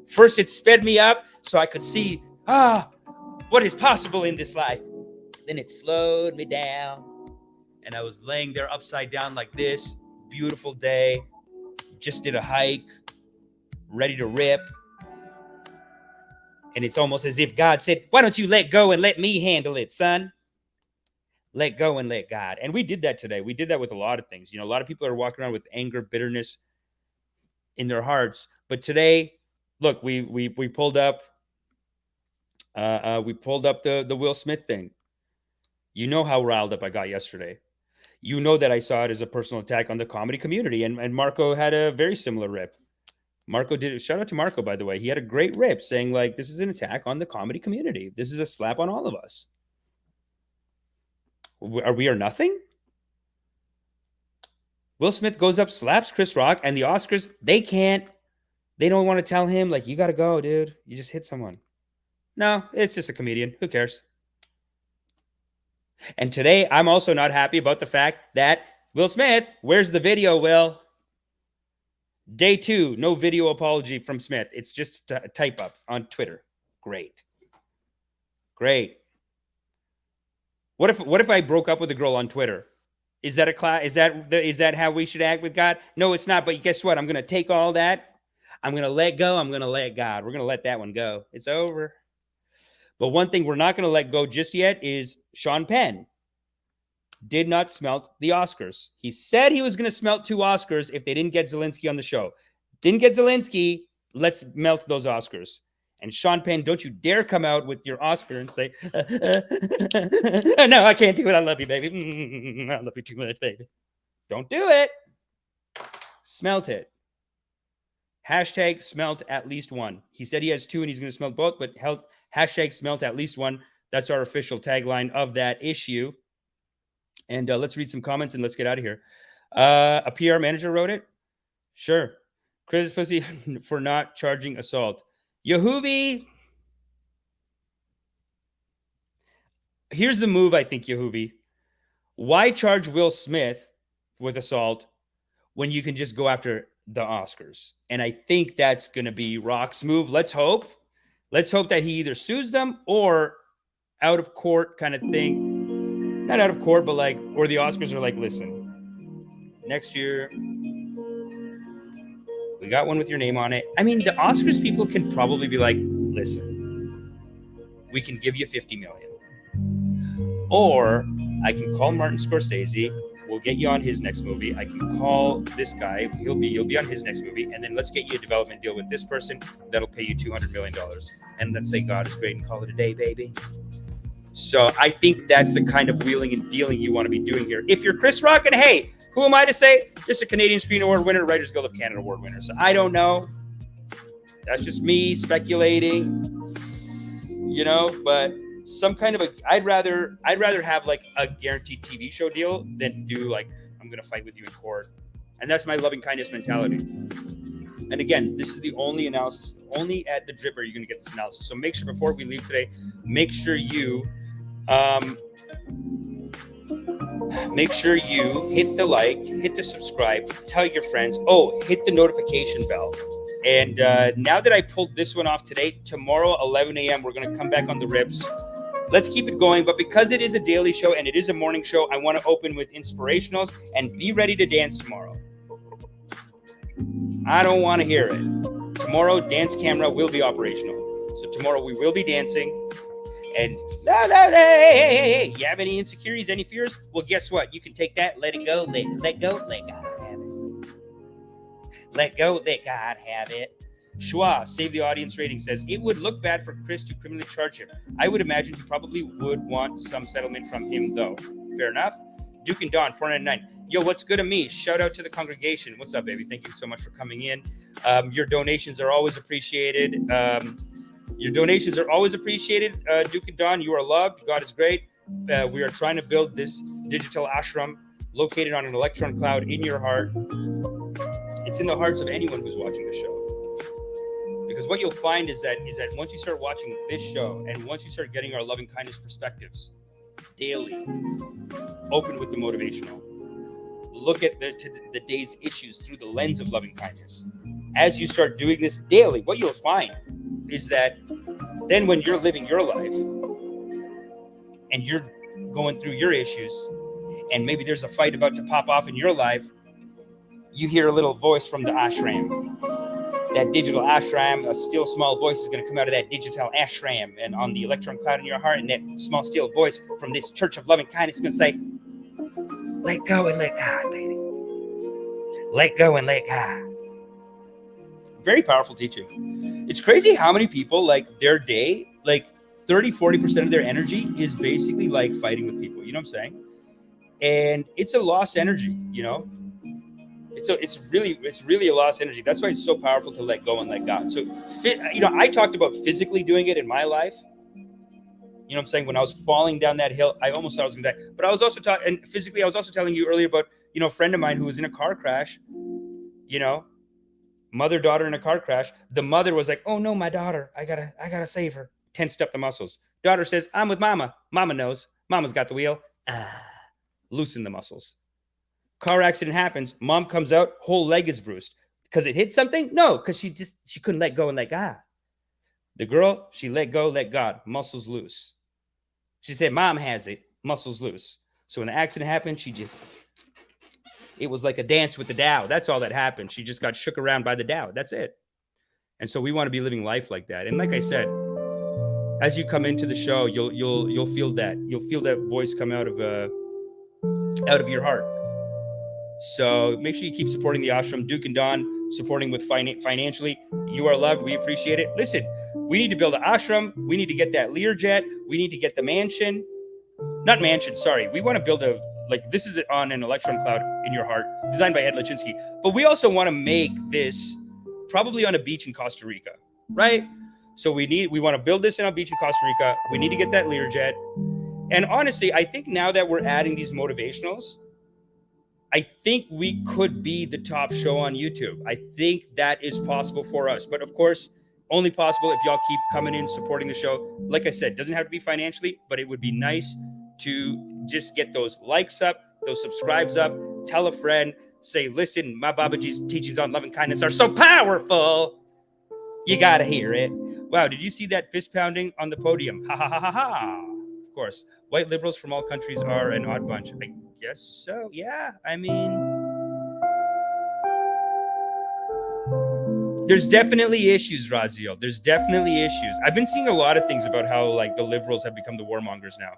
First, it sped me up so I could see, what is possible in this life. Then it slowed me down. And I was laying there upside down like this. Beautiful day. Just did a hike. Ready to rip. And it's almost as if God said, why don't you let go and let me handle it, son? Let go and let God. And we did that today. We did that with a lot of things. You know, a lot of people are walking around with anger, bitterness in their hearts. But today, look, we pulled up the Will Smith thing. You know how riled up I got yesterday. You know that I saw it as a personal attack on the comedy community. And Marco had a very similar rip. Marco did. Shout out to Marco, by the way. He had a great rip saying, like, this is an attack on the comedy community. This is a slap on all of us. Are we nothing? Will Smith goes up, slaps Chris Rock, and the Oscars, they don't want to tell him, like, you got to go, dude. You just hit someone. No, it's just a comedian. Who cares? And today, I'm also not happy about the fact that Will Smith, where's the video, Will? Day 2, no video apology from Smith. It's just a type up on Twitter. Great. What if I broke up with a girl on Twitter? Is that a class? Is that how we should act with God? No, it's not. But guess what? I'm gonna take all that. I'm gonna let go. I'm gonna let God. We're gonna let that one go. It's over. But one thing we're not going to let go just yet is Sean Penn did not smelt the Oscars. He said he was going to smelt 2 Oscars if they didn't get Zelensky on the show. Didn't get Zelensky, let's melt those Oscars. And Sean Penn, don't you dare come out with your Oscar and say, no, I can't do it. I love you, baby. I love you too much, baby. Don't do it. Smelt it. Hashtag smelt at least 1. He said he has 2 and he's going to smelt both, but hashtag smelt at least 1. That's our official tagline of that issue. And let's read some comments and let's get out of here. A PR manager wrote it. Sure. Chris Pussy for not charging assault. Yehuvi. Here's the move, I think, Yehuvi. Why charge Will Smith with assault when you can just go after the Oscars? And I think that's going to be Rock's move. Let's hope. Let's hope that he either sues them or out of court kind of thing. Not out of court, but like, or the Oscars are like, listen, next year, we got one with your name on it. I mean, the Oscars people can probably be like, listen, we can give you $50 million. Or I can call Martin Scorsese. We'll get you on his next movie. I can call this guy. You'll be on his next movie. And then let's get you a development deal with this person. That'll pay you $200 million. And let's say God is great and call it a day, baby. So I think that's the kind of wheeling and dealing you want to be doing here. If you're Chris Rock, and hey, who am I to say? Just a Canadian Screen Award winner, Writers Guild of Canada Award winner. So I don't know. That's just me speculating, but some kind of I'd rather have like a guaranteed TV show deal than do like, I'm going to fight with you in court. And that's my loving kindness mentality. And again, this is the only analysis, only at the Drip are you going to get this analysis. So make sure before we leave today, make sure you hit the like, hit the subscribe, tell your friends. Oh, hit the notification bell. And now that I pulled this one off today, tomorrow, 11 a.m., we're going to come back on the Riiips. Let's keep it going. But because it is a daily show and it is a morning show, I want to open with inspirationals and be ready to dance tomorrow. I don't want to hear it. Tomorrow, dance camera will be operational. So tomorrow we will be dancing. And hey, you have any insecurities, any fears? Well, guess what? You can take that, let it go, let go, let God have it. Let go, let God have it. Schwa, Save the Audience Rating, says, it would look bad for Chris to criminally charge him. I would imagine he probably would want some settlement from him, though. Fair enough. Duke and Don, 499. Yo, what's good of me? Shout out to the congregation. What's up, baby? Thank you so much for coming in. Your donations are always appreciated. Duke and Don, you are loved. God is great. We are trying to build this digital ashram located on an electron cloud in your heart. It's in the hearts of anyone who's watching the show. Because what you'll find is that once you start watching this show and once you start getting our loving kindness perspectives daily, open with the motivational, look at the day's issues through the lens of loving kindness. As you start doing this daily, what you'll find is that then when you're living your life and you're going through your issues and maybe there's a fight about to pop off in your life, you hear a little voice from the ashram. That digital ashram, a still small voice is going to come out of that digital ashram and on the electron cloud in your heart, and that small still voice from this church of loving kindness is going to say, let go and let God, baby. Let go and let God. Very powerful teaching. It's crazy how many people, like, their day, like 30-40% of their energy is basically like fighting with people. You know what I'm saying? And it's a lost energy, It's really a lost energy. That's why it's so powerful to let go and let God. So, I talked about physically doing it in my life. You know what I'm saying? When I was falling down that hill, I almost thought I was going to die. But I was also talking, and physically, I was also telling you earlier about, a friend of mine who was in a car crash, mother, daughter in a car crash. The mother was like, oh no, my daughter, I gotta save her. Tensed up the muscles. Daughter says, I'm with mama. Mama knows. Mama's got the wheel. Loosen the muscles. Car accident happens. Mom comes out, whole leg is bruised. Because it hit something? No, because she couldn't let go and let God. The girl, she let go, let God, muscles loose. She said, Mom has it, muscles loose. So when the accident happened, it was like a dance with the Tao. That's all that happened. She just got shook around by the Tao. That's it. And so we want to be living life like that. And like I said, as you come into the show, you'll feel that voice come out of your heart. So make sure you keep supporting the ashram. Duke and Don supporting with financially. You are loved. We appreciate it. Listen, we need to build an ashram. We need to get that Learjet. We need to get the mansion. Not mansion, sorry. We want to build this is on an electron cloud in your heart, designed by Ed Lachinsky. But we also want to make this probably on a beach in Costa Rica, right? So we want to build this on a beach in Costa Rica. We need to get that Learjet. And honestly, I think now that we're adding these motivationals, I think we could be the top show on YouTube. I think that is possible for us. But of course, only possible if y'all keep coming in, supporting the show. Like I said, doesn't have to be financially, but it would be nice to just get those likes up, those subscribes up, tell a friend, say, listen, my Babaji's teachings on love and kindness are so powerful. You got to hear it. Wow, did you see that fist pounding on the podium? Ha ha ha ha ha. Of course, white liberals from all countries are an odd bunch. I guess so. Yeah, I mean, there's definitely issues, Raziel. There's definitely issues. I've been seeing a lot of things about how the liberals have become the warmongers now.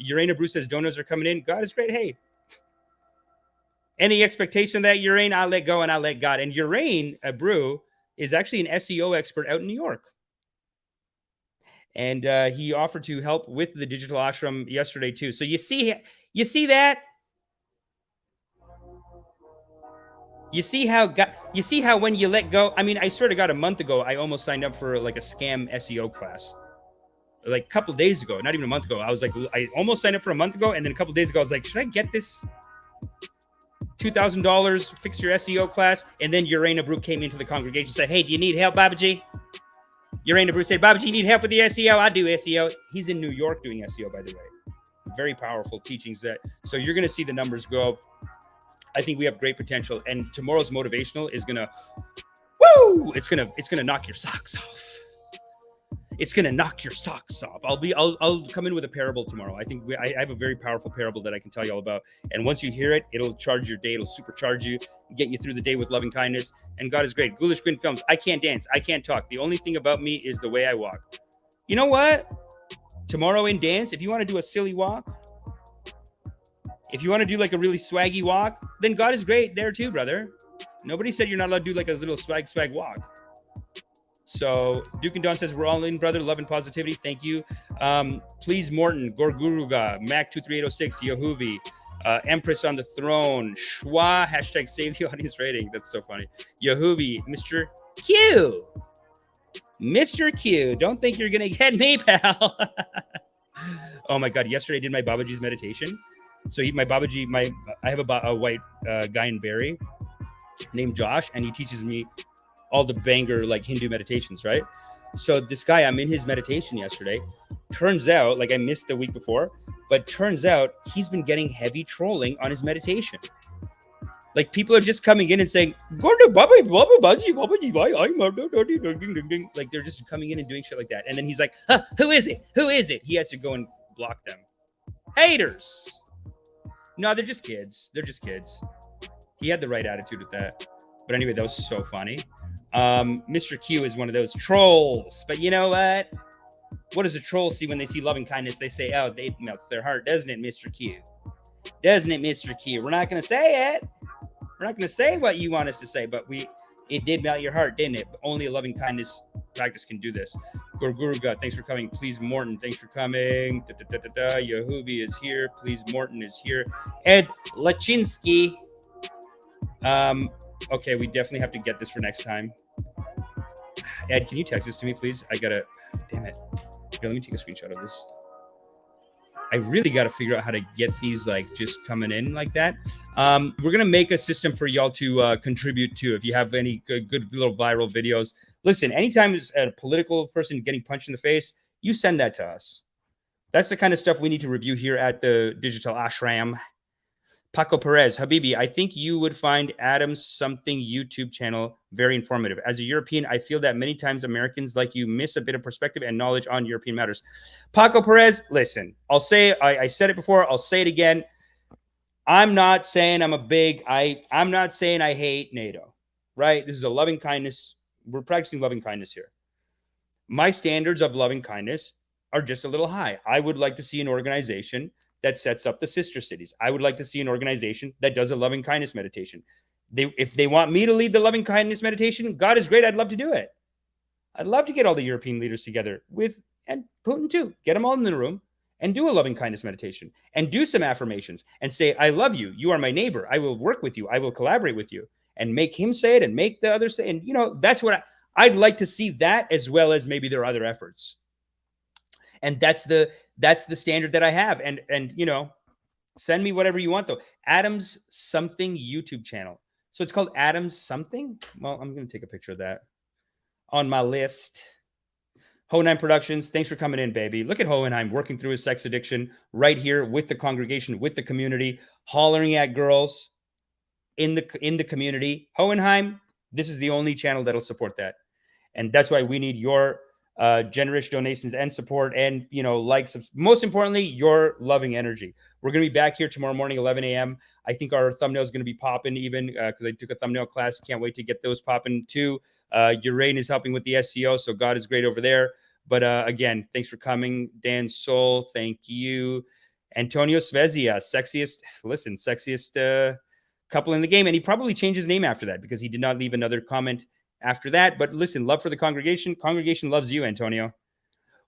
Urana Bruce says donuts are coming in. God is great. Hey, any expectation of that, Urain, I'll let go and I'll let God. And Urain Brew is actually an SEO expert out in New York. And he offered to help with the digital ashram yesterday too. So you see that? You see how when you let go, I mean, I swear to God, a month ago, I almost signed up for a scam SEO class. A couple of days ago, not even a month ago. I almost signed up for a month ago. And then a couple of days ago, I was like, should I get this $2,000 fix your SEO class? And then Urana Brew came into the congregation and said, hey, do you need help, Babaji? Urana Brew said, Babaji, you need help with the SEO? I do SEO. He's in New York doing SEO, by the way. Very powerful teachings so you're going to see the numbers go. I think we have great potential. And tomorrow's motivational is going to, it's going to knock your socks off. It's going to knock your socks off. I'll come in with a parable tomorrow. I think I have a very powerful parable that I can tell you all about. And once you hear it, it'll charge your day. It'll supercharge you, get you through the day with loving kindness. And God is great. Ghoulish Grin Films. I can't dance. I can't talk. The only thing about me is the way I walk. You know what? Tomorrow in dance, if you want to do a silly walk, if you want to do a really swaggy walk, then God is great there too, brother. Nobody said you're not allowed to do a little swag walk. So Duke and Don says, we're all in, brother. Love and positivity. Thank you. Please, Morton, Gorguruga, Mac23806, Yahuvi, Empress on the Throne, Schwa, hashtag save the audience rating. That's so funny. Yahuvi, Mr. Q. Mr. Q. Don't think you're going to get me, pal. Oh, my God. Yesterday I did my Babaji's meditation. So I have a white guy in Barrie named Josh, and he teaches me all the banger Hindu meditations, right? So this guy, I'm in his meditation yesterday. Turns out, I missed the week before, but turns out he's been getting heavy trolling on his meditation. People are just coming in and saying, go to Babaji, they're just coming in and doing shit like that. And then he's like, who is it? Who is it? He has to go and block them. Haters. No, they're just kids. They're just kids. He had the right attitude with that. But anyway, that was so funny. Mr. Q is one of those trolls. But you know what? What does a troll see when they see loving kindness? They say, oh, it melts their heart. Doesn't it, Mr. Q? Doesn't it, Mr. Q? We're not going to say it. We're not going to say what you want us to say, but it did melt your heart, didn't it? But only a loving kindness practice can do this. Gorguruga, thanks for coming. Please, Morton, thanks for coming. Yahubi is here. Please, Morton is here. Ed Lachinsky. Okay, we definitely have to get this for next time. Ed, can you text this to me, please? Damn it. Here, let me take a screenshot of this. I really got to figure out how to get these just coming in like that. We're going to make a system for y'all to contribute to. If you have any good little viral videos, listen, anytime there's a political person getting punched in the face, you send that to us. That's the kind of stuff we need to review here at the Digital Ashram. Paco Perez, Habibi, I think you would find Adam's Something YouTube channel very informative. As a European, I feel that many times Americans like you miss a bit of perspective and knowledge on European matters. Paco Perez, listen, I'll say, I said it before, I'll say it again. I'm not saying I'm not saying I hate NATO, right? This is a loving kindness. We're practicing loving kindness here. My standards of loving kindness are just a little high. I would like to see an organization that sets up the sister cities. I would like to see an organization that does a loving kindness meditation. If they want me to lead the loving kindness meditation, God is great. I'd love to do it. I'd love to get all the European leaders together and Putin too. Get them all in the room and do a loving kindness meditation and do some affirmations and say, I love you. You are my neighbor. I will work with you. I will collaborate with you, and make him say it and make the other say. And, you know, that's what I'd like to see, that as well as maybe their other efforts. And that's the standard that I have. And, you know, send me whatever you want though. Adams something YouTube channel. So it's called Adams something. Well, I'm going to take a picture of that on my list. Hohenheim Productions, thanks for coming in, baby. Look at Hohenheim working through his sex addiction right here with the congregation, with the community, hollering at girls in the community. Hohenheim, this is the only channel that'll support that. And that's why we need your generous donations and support, and, you know, likes. Most importantly, your loving energy. We're going to be back here tomorrow morning, 11 a.m. I think our thumbnail is going to be popping even because I took a thumbnail class. Can't wait to get those popping too. Urain is helping with the SEO, so God is great over there. But again, thanks for coming. Dan Soul, thank you. Antonio Svezia, sexiest couple in the game. And he probably changed his name after that because he did not leave another comment after that. But listen, love for the congregation. Congregation loves you, Antonio.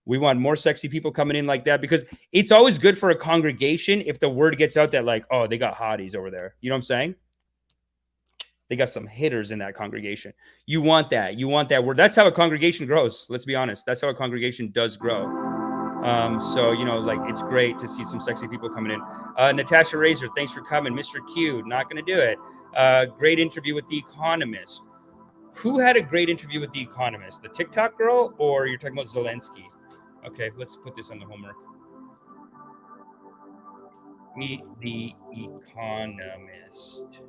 We want more sexy people coming in like that, because it's always good for a congregation if the word gets out that, like, oh, they got hotties over there. You know what I'm saying? They got some hitters in that congregation. You want that. You want that word. That's how a congregation grows. Let's be honest. That's how a congregation does grow. So, you know, like, it's great to see some sexy people coming in. Natasha Razor, thanks for coming. Mr. Q, not going to do it. Great interview with The Economist. Who had a great interview with The Economist? The TikTok girl, or you're talking about Zelensky? Okay, let's put this on the homework. Meet The Economist.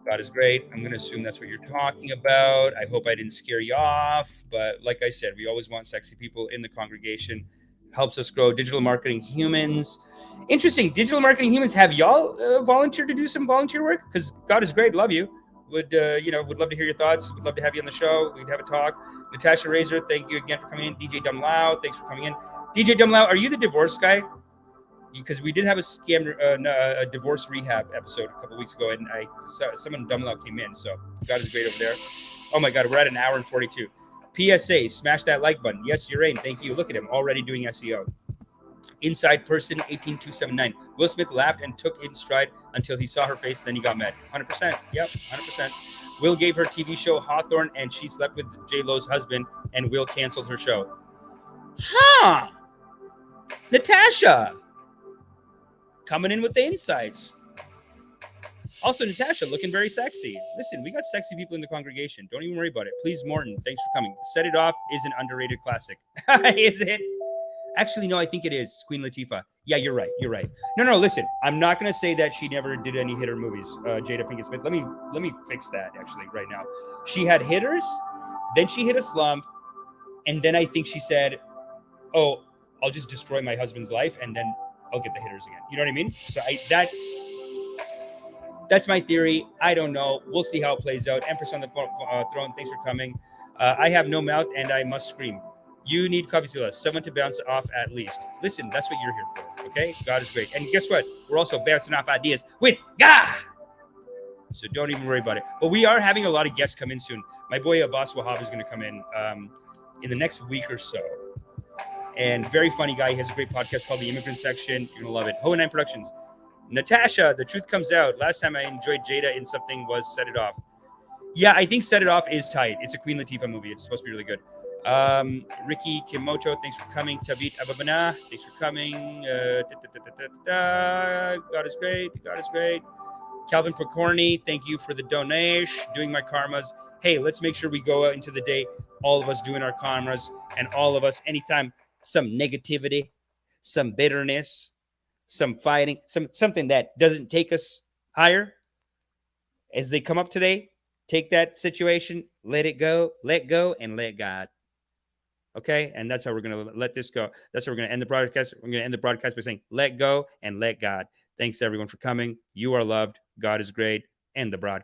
God is great. I'm going to assume that's what you're talking about. I hope I didn't scare you off. But like I said, we always want sexy people in the congregation. Helps us grow. Digital Marketing Humans. Interesting. Digital Marketing Humans. Have y'all volunteered to do some volunteer work? Because God is great. Love you. Would love to hear your thoughts. Would love to have you on the show. We'd have a talk. Natasha Razor, thank you again for coming in. DJ Dumlau, thanks for coming in. DJ Dumlau, are you the divorce guy? Because we did have a divorce rehab episode a couple weeks ago, and I saw someone Dumlau came in. So God is great over there. Oh my God, we're at an hour and 42. PSA, smash that like button. Yes, Urain, thank you. Look at him already doing SEO. Inside Person 18279. Will Smith laughed and took in stride until he saw her face, then he got mad. 100%. Yep, 100%. Will gave her TV show Hawthorne, and she slept with J-Lo's husband, and Will canceled her show. Huh. Natasha. Coming in with the insights. Also, Natasha, looking very sexy. Listen, we got sexy people in the congregation. Don't even worry about it. Please, Morton, thanks for coming. Set It Off is an underrated classic. Is it? Actually, no, I think it is. Queen Latifah. Yeah, you're right. You're right. No, listen. I'm not going to say that she never did any hitter movies, Jada Pinkett Smith. Let me fix that, actually, right now. She had hitters, then she hit a slump, and then I think she said, oh, I'll just destroy my husband's life, and then I'll get the hitters again. You know what I mean? So that's my theory. I don't know. We'll see how it plays out. Empress on the throne, thanks for coming. I have no mouth, and I must scream. You need Coffeezilla, someone to bounce off at least. Listen, that's what you're here for, okay? God is great. And guess what? We're also bouncing off ideas with God. So don't even worry about it. But we are having a lot of guests come in soon. My boy Abbas Wahab is going to come in the next week or so. And very funny guy. He has a great podcast called The Immigrant Section. You're going to love it. Hohenheim Productions. Natasha, the truth comes out. Last time I enjoyed Jada in something was Set It Off. Yeah, I think Set It Off is tight. It's a Queen Latifah movie. It's supposed to be really good. Ricky Kimocho, thanks for coming. Tavit Ababana, thanks for coming. God is great. God is great. Calvin Pokorny, thank you for the donation. Doing my karmas. Hey, let's make sure we go out into the day, all of us doing our karmas, and all of us, anytime some negativity, some bitterness, some fighting, something that doesn't take us higher, as they come up today, take that situation, let it go, and let God. Okay, and that's how we're going to let this go. That's how we're going to end the broadcast. We're going to end the broadcast by saying, let go and let God. Thanks, everyone, for coming. You are loved. God is great. End the broadcast.